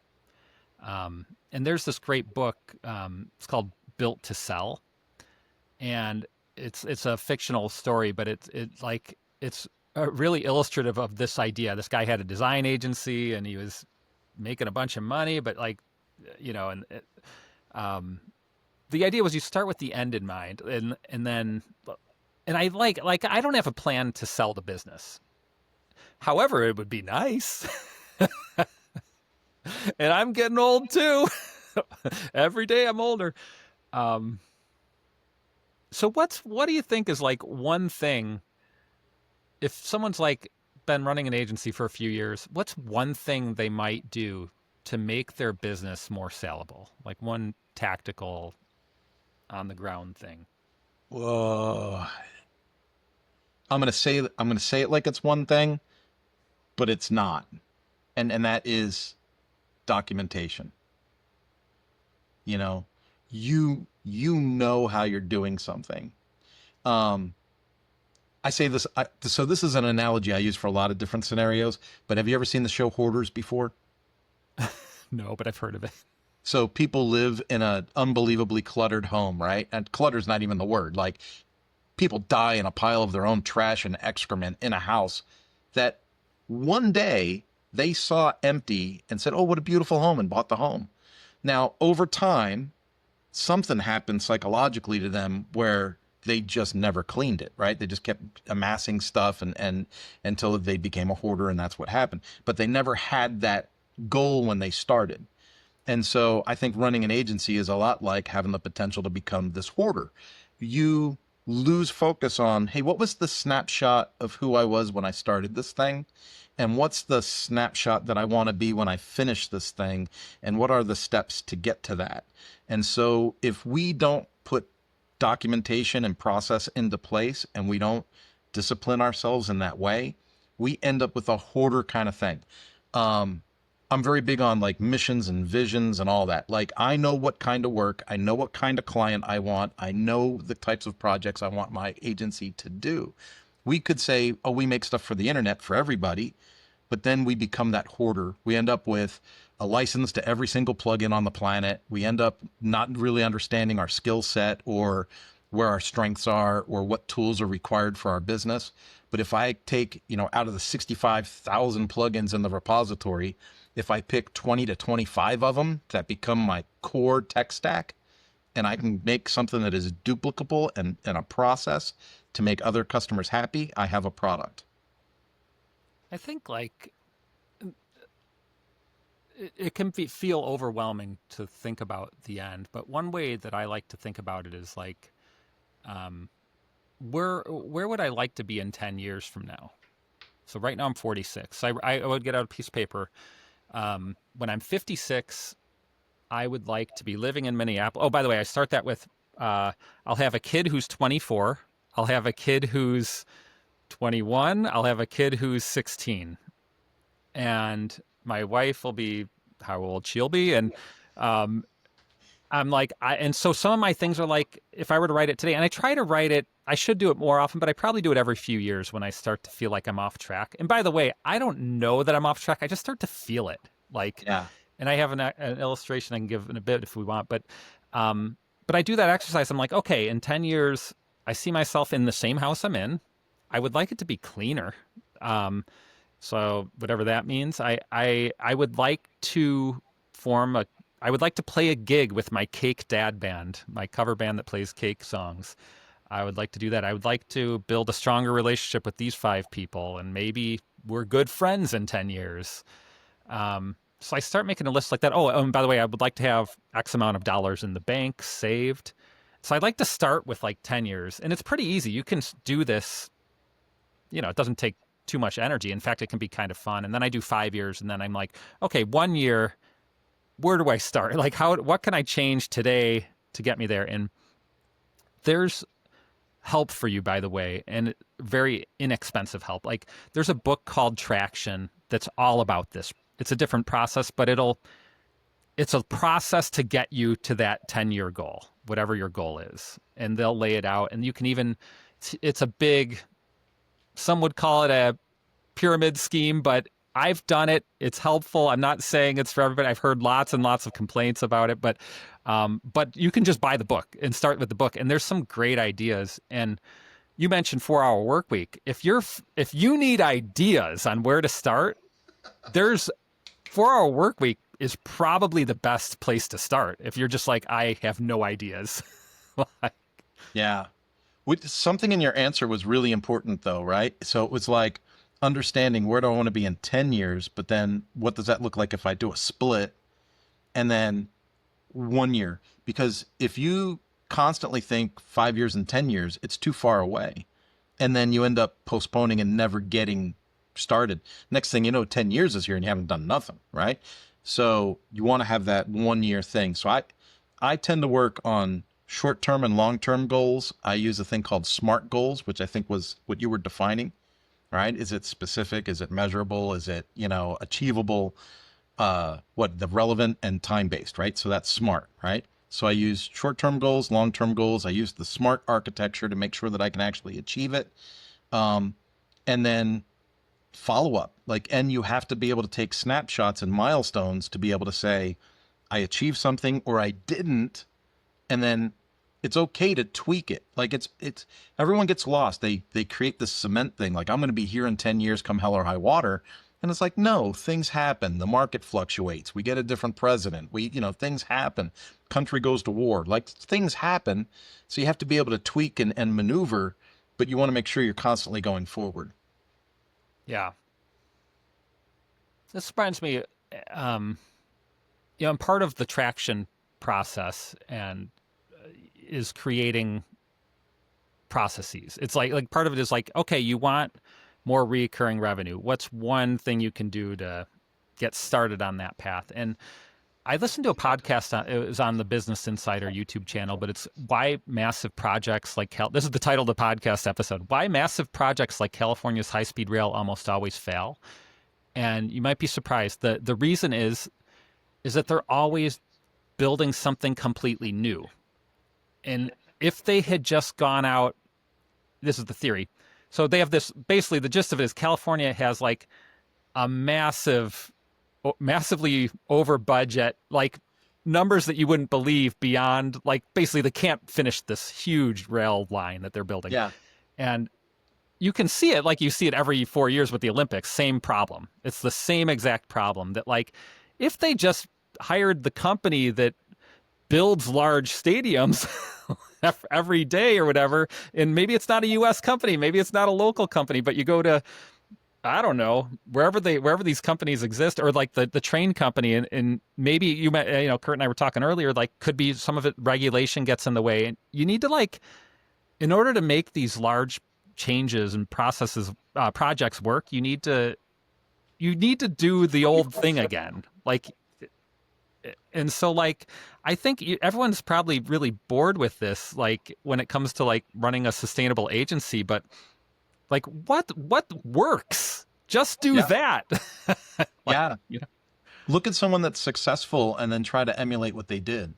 And there's this great book. It's called Built to Sell, and it's a fictional story, but it's really illustrative of this idea. This guy had a design agency, and he was making a bunch of money, but the idea was you start with the end in mind, and then I don't have a plan to sell the business. However, it would be nice. And I'm getting old too. Every day I'm older. So what do you think is like one thing, if someone's like been running an agency for a few years, what's one thing they might do to make their business more saleable? Like one tactical on the ground thing. Whoa. I'm gonna say it like it's one thing, but it's not. And that is documentation. You know, you know how you're doing something. I say this, so this is an analogy I use for a lot of different scenarios, but have you ever seen the show Hoarders before? No, but I've heard of it. So people live in an unbelievably cluttered home, right? And clutter's not even the word. Like, people die in a pile of their own trash and excrement in a house that one day they saw empty and said, oh, what a beautiful home, and bought the home. Now, over time, something happened psychologically to them where they just never cleaned it, right? They just kept amassing stuff and until they became a hoarder, and that's what happened. But they never had that goal when they started. And so I think running an agency is a lot like having the potential to become this hoarder. You lose focus on, hey, what was the snapshot of who I was when I started this thing? And what's the snapshot that I want to be when I finish this thing? And what are the steps to get to that? And so if we don't put documentation and process into place and we don't discipline ourselves in that way, we end up with a hoarder kind of thing. I'm very big on like missions and visions and all that. Like, I know what kind of work, I know what kind of client I want, I know the types of projects I want my agency to do. We could say, oh, we make stuff for the internet for everybody, but then we become that hoarder. We end up with a license to every single plugin on the planet. We end up not really understanding our skill set or where our strengths are or what tools are required for our business. But if I take, out of the 65,000 plugins in the repository, if I pick 20 to 25 of them that become my core tech stack, and I can make something that is duplicable and a process to make other customers happy, I have a product. I think like it can feel overwhelming to think about the end, but one way that I like to think about it is like, um, where would I like to be in 10 years from now? So right now I'm 46. So I would get out a piece of paper. When I'm 56, I would like to be living in Minneapolis. Oh, by the way, I start that with I'll have a kid who's 24. I'll have a kid who's 21. I'll have a kid who's 16. And my wife will be how old she'll be. And um, I'm like, and so some of my things are like, if I were to write it today, and I try to write it, I should do it more often, but I probably do it every few years when I start to feel like I'm off track. And by the way, I don't know that I'm off track. I just start to feel it. Like, Yeah. and I have an illustration I can give in a bit if we want, but I do that exercise. I'm like, okay, in 10 years, I see myself in the same house I'm in. I would like it to be cleaner. So whatever that means, I would like to form a I would like to play a gig with my Cake Dad band, my cover band that plays Cake songs. I would like to do that. I would like to build a stronger relationship with these 5 people, and maybe we're good friends in 10 years. So I start making a list like that. Oh, and by the way, I would like to have X amount of dollars in the bank saved. So I'd like to start with like 10 years. And it's pretty easy. You can do this, it doesn't take too much energy. In fact, it can be kind of fun. And then I do 5 years, and then I'm like, okay, 1 year, where do I start? Like, what can I change today to get me there? And there's help for you, by the way, and very inexpensive help. Like, there's a book called Traction that's all about this. It's a different process, but it's a process to get you to that 10-year goal, whatever your goal is. And they'll lay it out. And you can even, it's a big, some would call it a pyramid scheme, but I've done it. It's helpful. I'm not saying it's for everybody. I've heard lots and lots of complaints about it, but you can just buy the book and start with the book. And there's some great ideas. And you mentioned 4-hour work week. If you need ideas on where to start, there's 4-hour work week is probably the best place to start. If you're just like, I have no ideas. Yeah. Something in your answer was really important though, right? So it was like, understanding where do I want to be in 10 years, but then what does that look like if I do a split and then 1 year? Because if you constantly think 5 years and 10 years, it's too far away. And then you end up postponing and never getting started. Next thing you know, 10 years is here and you haven't done nothing, right? So you want to have that 1 year thing. So I tend to work on short-term and long-term goals. I use a thing called SMART goals, which I think was what you were defining. Right? Is it specific? Is it measurable? Is it, achievable? The relevant and time-based, right? So that's SMART, right? So I use short-term goals, long-term goals. I use the SMART architecture to make sure that I can actually achieve it. And then follow up. And you have to be able to take snapshots and milestones to be able to say, I achieved something or I didn't. And then it's okay to tweak it. It's everyone gets lost. They create this cement thing. Like, I'm going to be here in 10 years, come hell or high water. And it's like, no, things happen. The market fluctuates. We get a different president. Things happen. Country goes to war. Things happen. So you have to be able to tweak and maneuver, but you want to make sure you're constantly going forward. Yeah. This reminds me, I'm part of the traction process and is creating processes. It's like part of it is like, okay, you want more recurring revenue. What's one thing you can do to get started on that path? And I listened to a podcast. It was on the Business Insider YouTube channel, but it's why massive projects like this is the title of the podcast episode. Why massive projects like California's high-speed rail almost always fail. And you might be surprised. The reason is that they're always building something completely new. And if they had just gone out, this is the theory. So they have this, basically the gist of it is California has like a massively over budget, like numbers that you wouldn't believe beyond, like basically they can't finish this huge rail line that they're building. Yeah. And you can see it like you see it every 4 years with the Olympics, same problem. It's the same exact problem that like if they just hired the company that builds large stadiums every day or whatever, and maybe it's not a U.S. company, maybe it's not a local company, but you go to I don't know, wherever these companies exist, or like the train company, and maybe you met, Kurt and I were talking earlier, like could be some of it regulation gets in the way, and you need to like, in order to make these large changes and processes, projects work, you need to do the old thing again, like. And so like I think everyone's probably really bored with this, like when it comes to like running a sustainable agency, but like what works, just do Yeah. that. Like, Yeah. you know. Look at someone that's successful and then try to emulate what they did.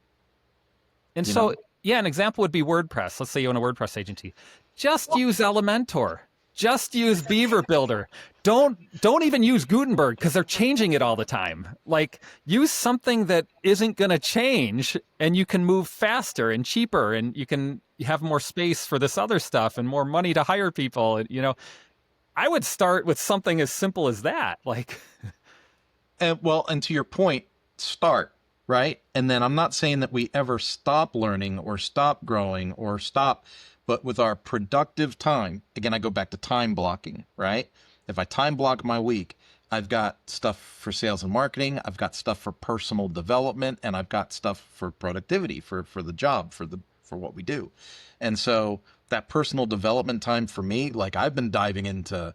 And You so know, yeah, an example would be WordPress. Let's say you own a WordPress agency, just use Elementor, just use Beaver Builder. Don't even use Gutenberg because they're changing it all the time. Like use something that isn't going to change, and you can move faster and cheaper, and you can have more space for this other stuff and more money to hire people. And I would start with something as simple as that. Like, and to your point, start, right? And then I'm not saying that we ever stop learning or stop growing or stop, but with our productive time, again, I go back to time blocking, right? If I time block my week, I've got stuff for sales and marketing, I've got stuff for personal development, and I've got stuff for productivity, for the job, for what we do. And so that personal development time for me, like I've been diving into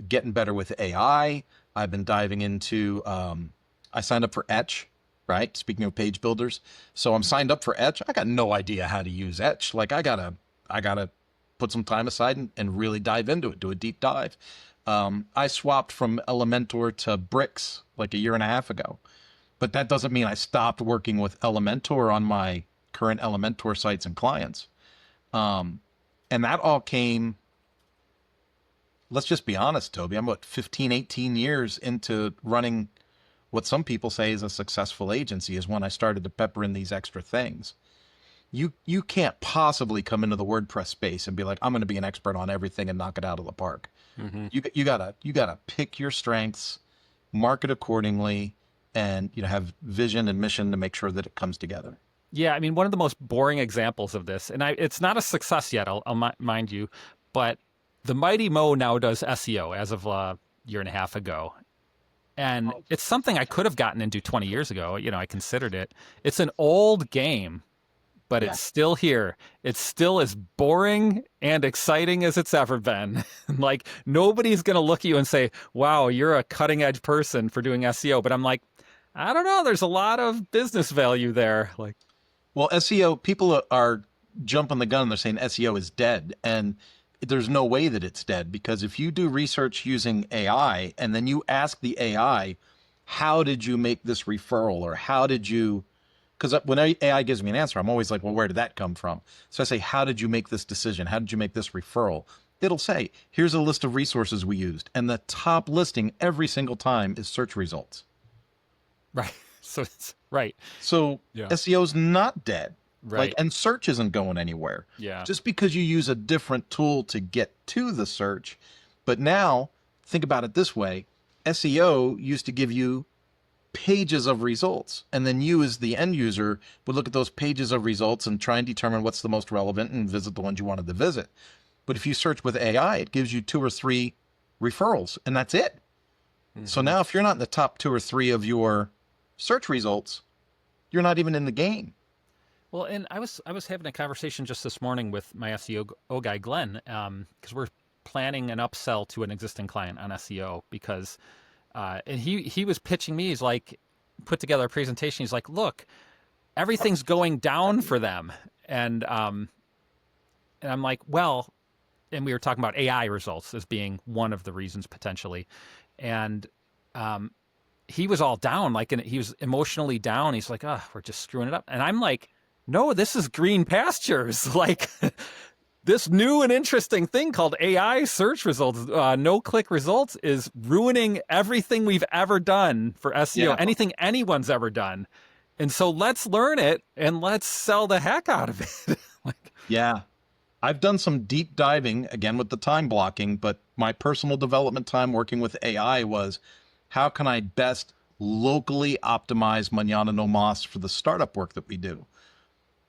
getting better with AI. I've been diving into, I signed up for Etch, right? Speaking of page builders. So I'm signed up for Etch. I got no idea how to use Etch. Like I gotta put some time aside and really dive into it, do a deep dive. I swapped from Elementor to Bricks like a year and a half ago, but that doesn't mean I stopped working with Elementor on my current Elementor sites and clients. And that all came, let's just be honest, Toby, I'm about 15, 18 years into running what some people say is a successful agency is when I started to pepper in these extra things. You can't possibly come into the WordPress space and be like, I'm going to be an expert on everything and knock it out of the park. mm-hmm. You gotta pick your strengths, market accordingly, and have vision and mission to make sure that it comes together. Yeah, I mean, one of the most boring examples of this, and it's not a success yet, I'll mind you, but the Mighty Mo now does SEO as of a year and a half ago. And it's something I could have gotten into 20 years ago. I considered it. It's an old game, but Yeah. it's still here. It's still as boring and exciting as it's ever been. Like, nobody's going to look at you and say, wow, you're a cutting edge person for doing SEO. But I'm like, I don't know. There's a lot of business value there. Like, Well, SEO, people are jumping the gun. They're saying SEO is dead. And there's no way that it's dead, because if you do research using AI and then you ask the AI, how did you make this referral? Or how did you, because when AI gives me an answer, I'm always like, well, where did that come from? So I say, how did you make this decision? How did you make this referral? It'll say, here's a list of resources we used. And the top listing every single time is search results. right. So it's right. So Yeah. SEO is not dead. Right. Like, and search isn't going anywhere. Yeah. Just because you use a different tool to get to the search. But now, think about it this way. SEO used to give you pages of results. And then you, as the end user, would look at those pages of results and try and determine what's the most relevant and visit the ones you wanted to visit. But if you search with AI, it gives you 2 or 3 referrals, and that's it. Mm-hmm. So now if you're not in the top 2 or 3 of your search results, you're not even in the game. Well, and I was having a conversation just this morning with my SEO guy, Glenn, because we're planning an upsell to an existing client on SEO, because and he was pitching me. He's like, put together a presentation. He's like, look, everything's going down for them, and I'm like, well, and we were talking about AI results as being one of the reasons potentially, and he was all down, like, and he was emotionally down. He's like, oh, we're just screwing it up, and I'm like, no, this is green pastures. Like, this new and interesting thing called AI search results, no-click results, is ruining everything we've ever done for SEO, anything anyone's ever done. And so let's learn it and let's sell the heck out of it. Like, yeah. I've done some deep diving, again, with the time blocking, but my personal development time working with AI was, how can I best locally optimize Mañana No Mas for the startup work that we do?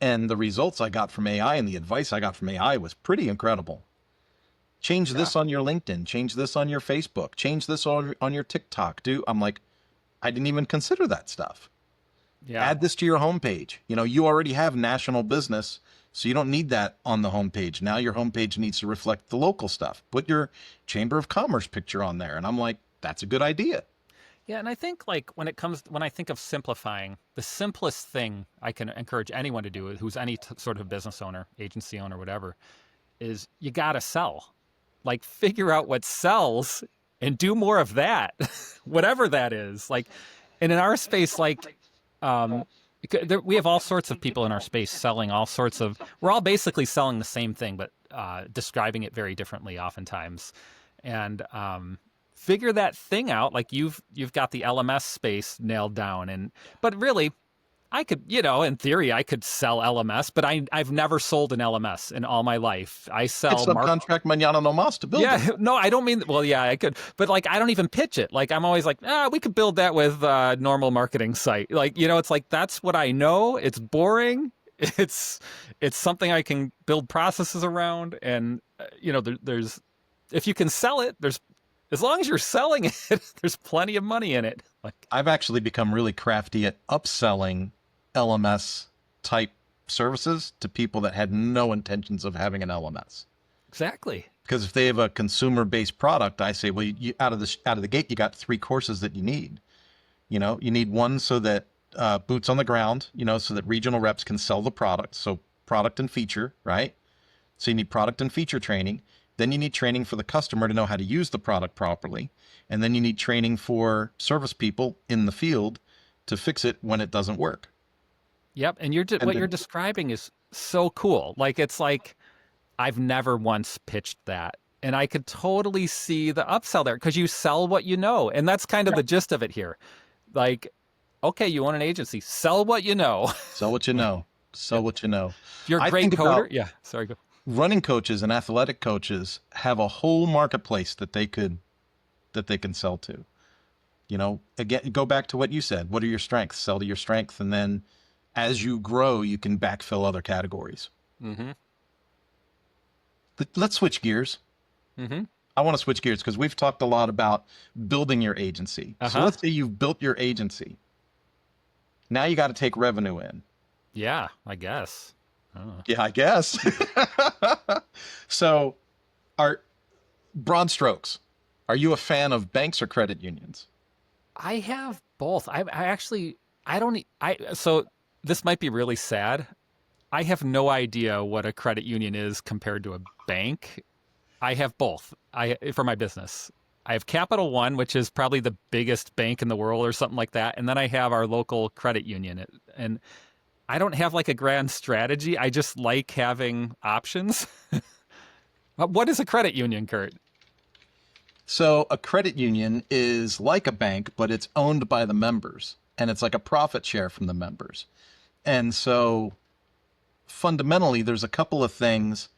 And the results I got from AI and the advice I got from AI was pretty incredible. Change Yeah. this on your LinkedIn, change this on your Facebook, change this on your TikTok. I'm like, I didn't even consider that stuff. Yeah. Add this to your homepage. You already have national business, so you don't need that on the homepage. Now your homepage needs to reflect the local stuff. Put your Chamber of Commerce picture on there. And I'm like, that's a good idea. Yeah, and I think like when I think of simplifying, the simplest thing I can encourage anyone to do who's any sort of business owner, agency owner, whatever, is you got to sell. Like figure out what sells and do more of that, whatever that is. Like, and in our space, like we have all sorts of people in our space selling all sorts of. We're all basically selling the same thing, but describing it very differently, oftentimes. And figure that thing out. Like you've got the LMS space nailed down, but really, I could, in theory, I could sell LMS, but I've never sold an LMS in all my life. I sell It's subcontract mañana no mas to build it. Yeah, no, I don't mean. Well, yeah, I could, but like, I don't even pitch it. Like, I'm always like, we could build that with a normal marketing site. Like, it's like that's what I know. It's boring. It's something I can build processes around, and there's if you can sell it, there's as long as you're selling it, there's plenty of money in it. Like, I've actually become really crafty at upselling LMS type services to people that had no intentions of having an LMS. exactly. Because if they have a consumer-based product, I say, well, you out of the gate, you got 3 courses that you need. You need one so that boots on the ground, so that regional reps can sell the product. So product and feature, right? So you need product and feature training. Then you need training for the customer to know how to use the product properly. And then you need training for service people in the field to fix it when it doesn't work. Yep, and what you're describing is so cool. Like, it's like I've never once pitched that. And I could totally see the upsell there because you sell what you know. And that's kind of the gist of it here. Like, okay, you own an agency, sell what you know. Sell what you know. Sell what you know. If you're a great coder. Yeah, sorry, go. Running coaches and athletic coaches have a whole marketplace that they can sell to. Again, go back to what you said. What are your strengths? Sell to your strength. And then as you grow, you can backfill other categories. Mm-hmm. Let's switch gears. Mm-hmm. I want to switch gears because we've talked a lot about building your agency. So let's say you've built your agency. Now you got to take revenue in. Yeah, I guess. Yeah, I guess. So, broad strokes. Are you a fan of banks or credit unions? I have both. So this might be really sad. I have no idea what a credit union is compared to a bank. I have both. For my business. I have Capital One, which is probably the biggest bank in the world or something like that. And then I have our local credit union. And I don't have like a grand strategy. I just like having options. What is a credit union, Kurt? So a credit union is like a bank, but it's owned by the members, and it's like a profit share from the members. And so fundamentally, there's a couple of things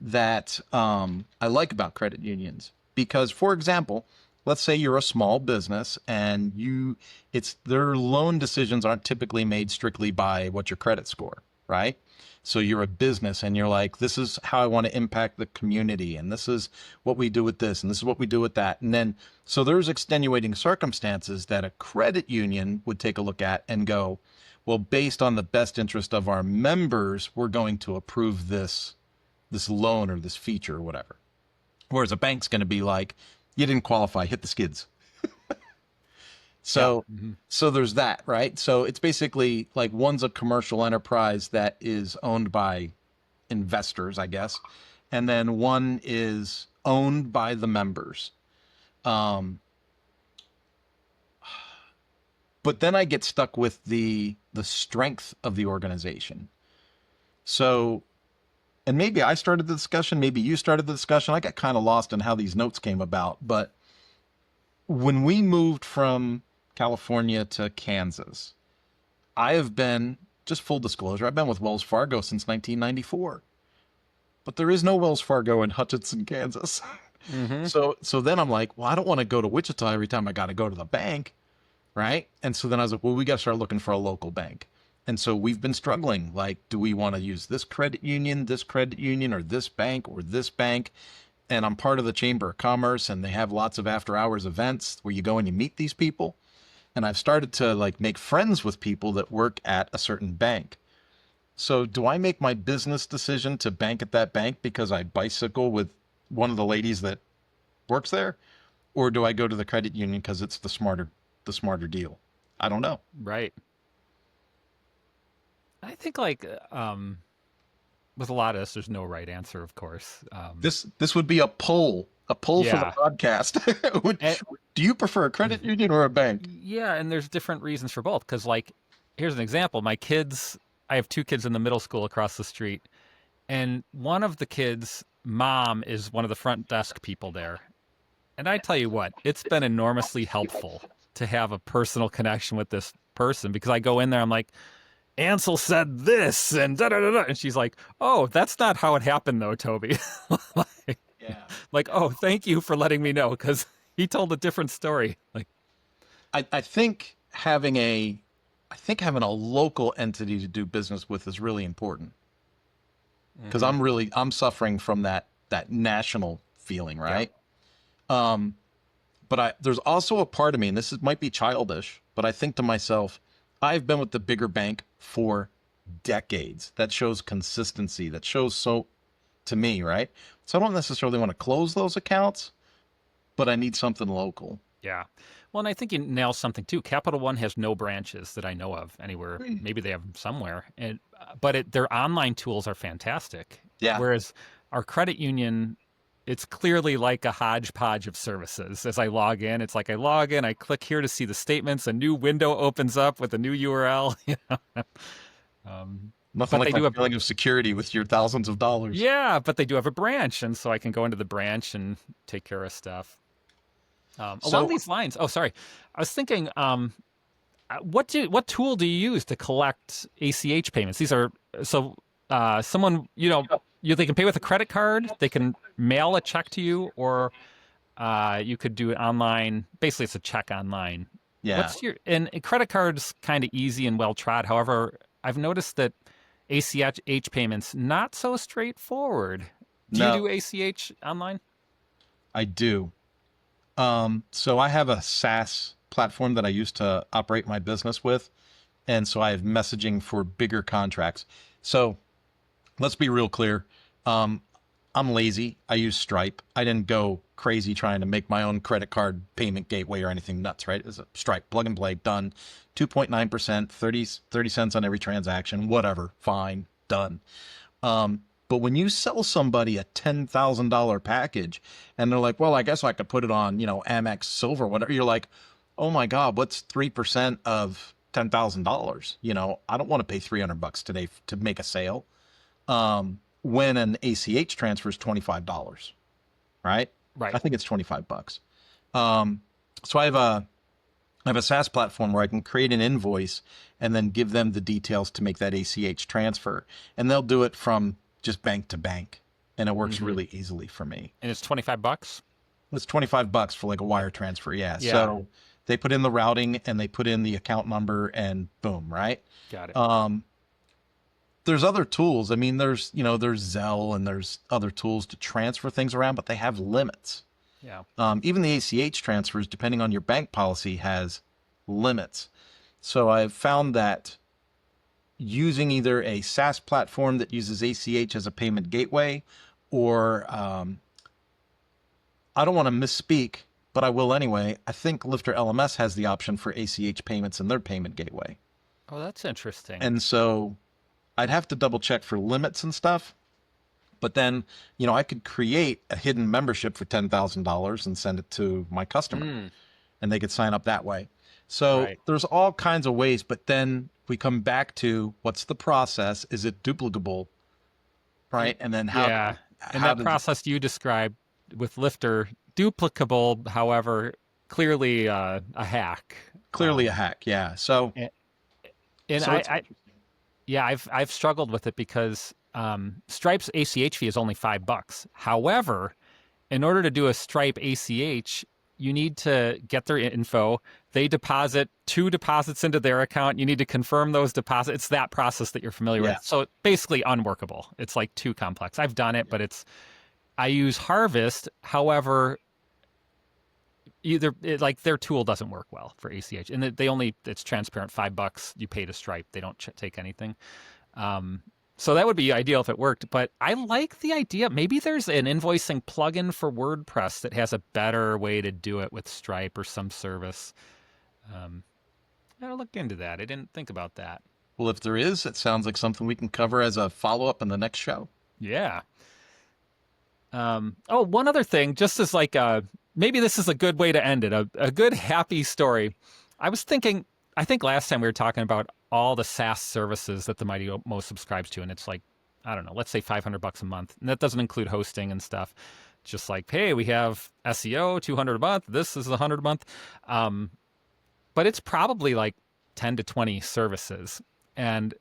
that I like about credit unions. Because, for example, let's say you're a small business and their loan decisions aren't typically made strictly by what's your credit score, right? So you're a business and you're like, this is how I want to impact the community. And this is what we do with this. And this is what we do with that. And then, so there's extenuating circumstances that a credit union would take a look at and go, well, based on the best interest of our members, we're going to approve this loan or this feature or whatever. Whereas a bank's going to be like, you didn't qualify, hit the skids. So there's that, right? So it's basically like one's a commercial enterprise that is owned by investors, I guess. And then one is owned by the members. But then I get stuck with the strength of the organization. So, and maybe I started the discussion, maybe you started the discussion. I got kind of lost in how these notes came about. But when we moved from California to Kansas, I have been, just full disclosure, I've been with Wells Fargo since 1994. But there is no Wells Fargo in Hutchinson, Kansas. Mm-hmm. So then I'm like, well, I don't want to go to Wichita every time I got to go to the bank, right? And so then I was like, well, we got to start looking for a local bank. And so we've been struggling. Like, do we want to use this credit union, or this bank, or this bank? and I'm part of the Chamber of Commerce, and they have lots of after hours events where you go and you meet these people. And I've started to like make friends with people that work at a certain bank. So do I make my business decision to bank at that bank because I bicycle with one of the ladies that works there? Or do I go to the credit union because it's the smarter deal? I don't know. Right. I think like with a lot of this, there's no right answer, of course. This would be a poll for the Yeah. podcast. And, Do you prefer a credit union or a bank? yeah, and there's different reasons for both. Because like, here's an example. My kids, I have two kids in the middle school across the street, and one of the kids' mom is one of the front desk people there. And I tell you what, it's been enormously helpful to have a personal connection with this person because I go in there, I'm like, Ansel said this, and da da da da, and she's like, "Oh, that's not how it happened, though, Toby." like, Yeah. like, oh, thank you for letting me know because he told a different story. Like, I think having a local entity to do business with is really important because I'm suffering from that national feeling, right? But there's also a part of me, and might be childish, but I think to myself, I've been with the bigger bank for decades. That shows consistency. That shows so to me, right? So I don't necessarily want to close those accounts, but I need something local. yeah. Well, and I think you nailed something too. Capital One has no branches that I know of anywhere. Maybe they have them somewhere, and but their online tools are fantastic. Yeah. Whereas our credit union, it's clearly like a hodgepodge of services. As I log in, it's like I log in, I click here to see the statements, a new window opens up with a new URL. Nothing But like they do that have, feeling of security with your thousands of dollars. yeah, but they do have a branch, and so I can go into the branch and take care of stuff. Along So these lines, oh, sorry, I was thinking, what tool do you use to collect ACH payments? These are someone they can pay with a credit card, they can mail a check to you, or you could do it online. Basically, it's a check online. yeah, What's your and a credit card's kind of easy and well trod. However, I've noticed that ACH payments not so straightforward. Do you no, do ACH online? I do. So I have a SaaS platform that I use to operate my business with. And so I have messaging for bigger contracts. So let's be real clear. I'm lazy. I use Stripe. I didn't go crazy trying to make my own credit card payment gateway or anything nuts, right? It's a Stripe, plug and play, done. 2.9%, 30 cents on every transaction, whatever, fine, done. But when you sell somebody a $10,000 package and they're like, well, I guess I could put it on, Amex Silver, whatever. You're like, oh my God, what's 3% of $10,000? I don't want to pay $300 today to make a sale. When an ACH transfer is $25, right? Right. I think it's $25. So I have a SaaS platform where I can create an invoice and then give them the details to make that ACH transfer. And they'll do it from just bank to bank. And it works really easily for me. And it's $25. It's $25 for like a wire transfer. Yeah. Yeah. So they put in the routing and they put in the account number and boom, right? Got it. There's other tools. I mean, there's Zelle and there's other tools to transfer things around, but they have limits. Yeah. Even the ACH transfers, depending on your bank policy, has limits. So I've found that using either a SaaS platform that uses ACH as a payment gateway, or I don't want to misspeak, but I will anyway. I think Lifter LMS has the option for ACH payments in their payment gateway. Oh, that's interesting. And so I'd have to double check for limits and stuff. But then, I could create a hidden membership for $10,000 and send it to my customer and they could sign up that way. So Right. there's all kinds of ways, but then we come back to what's the process? Is it duplicable? Right. And then how, yeah. And how that does process you described with Lifter, duplicable, however, clearly a hack. clearly a hack. Yeah. So, And so it's yeah, I've struggled with it because Stripe's ACH fee is only $5. However, in order to do a Stripe ACH, you need to get their info. They deposit 2 deposits into their account. You need to confirm those deposits. It's that process that you're familiar Yeah. with. So basically unworkable. It's like too complex. I've done it, but I use Harvest. However, like their tool doesn't work well for ACH, and it's transparent, $5. You pay to Stripe. They don't take anything. So that would be ideal if it worked. But I like the idea. Maybe there's an invoicing plugin for WordPress that has a better way to do it with Stripe or some service. I'll look into that. I didn't think about that. Well, if there is, it sounds like something we can cover as a follow-up in the next show. Yeah. One other thing, just as like maybe this is a good way to end it, a good happy story. I was thinking, I think last time we were talking about all the SaaS services that the Mighty Mo subscribes to, and it's like, I don't know, let's say $500 a month, and that doesn't include hosting and stuff. Just like, hey, we have SEO, $200 a month. This is $100 a month, but it's probably like 10 to 20 services, and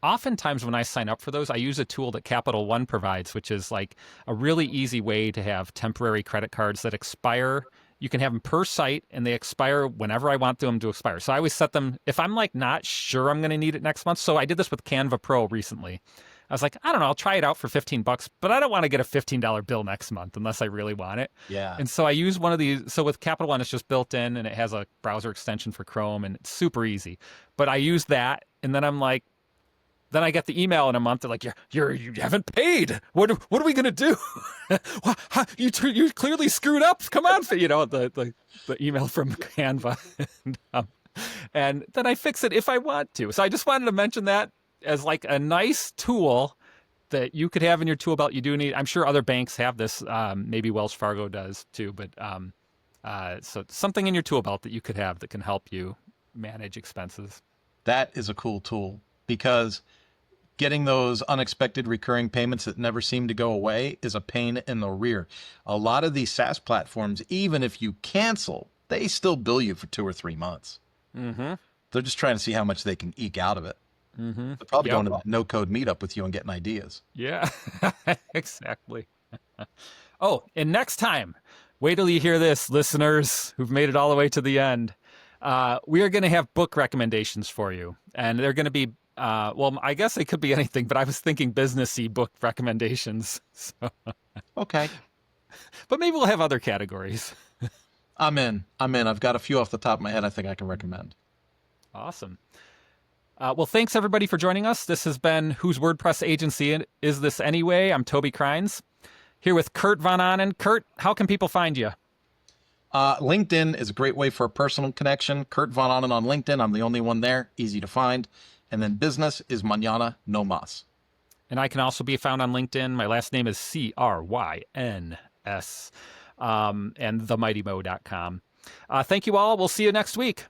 oftentimes when I sign up for those, I use a tool that Capital One provides, which is like a really easy way to have temporary credit cards that expire. You can have them per site, and they expire whenever I want them to expire. So I always set them, if I'm like not sure I'm going to need it next month. So I did this with Canva Pro recently. I was like, I don't know, I'll try it out for $15, but I don't want to get a $15 bill next month unless I really want it. Yeah. And so I use one of these. So with Capital One, it's just built in, and it has a browser extension for Chrome, and it's super easy. But I use that, and then I'm like, then I get the email in a month. They're like, you haven't paid. What are we gonna do? You clearly screwed up. Come on, the email from Canva, and then I fix it if I want to. So I just wanted to mention that as like a nice tool that you could have in your tool belt. You do need. I'm sure other banks have this. Maybe Wells Fargo does too. But so something in your tool belt that you could have that can help you manage expenses. That is a cool tool, because getting those unexpected recurring payments that never seem to go away is a pain in the rear. A lot of these SaaS platforms, even if you cancel, they still bill you for 2 or 3 months. Mm-hmm. They're just trying to see how much they can eke out of it. Mm-hmm. They're probably going to that no-code meetup with you and getting ideas. Yeah, exactly. Oh, and next time, wait till you hear this, listeners who've made it all the way to the end. We are going to have book recommendations for you, and they're going to be well, I guess it could be anything, but I was thinking businessy book recommendations. So. Okay. But maybe we'll have other categories. I'm in. I've got a few off the top of my head I think I can recommend. Awesome. Well, thanks everybody for joining us. This has been Whose WordPress Agency Is This Anyway? I'm Toby Crines, here with Kurt Von Annen. Kurt, how can people find you? LinkedIn is a great way for a personal connection. Kurt Von Annen on LinkedIn. I'm the only one there. Easy to find. And then business is Mañana No Mas. And I can also be found on LinkedIn. My last name is Cryns, and themightymo.com. Thank you all. We'll see you next week.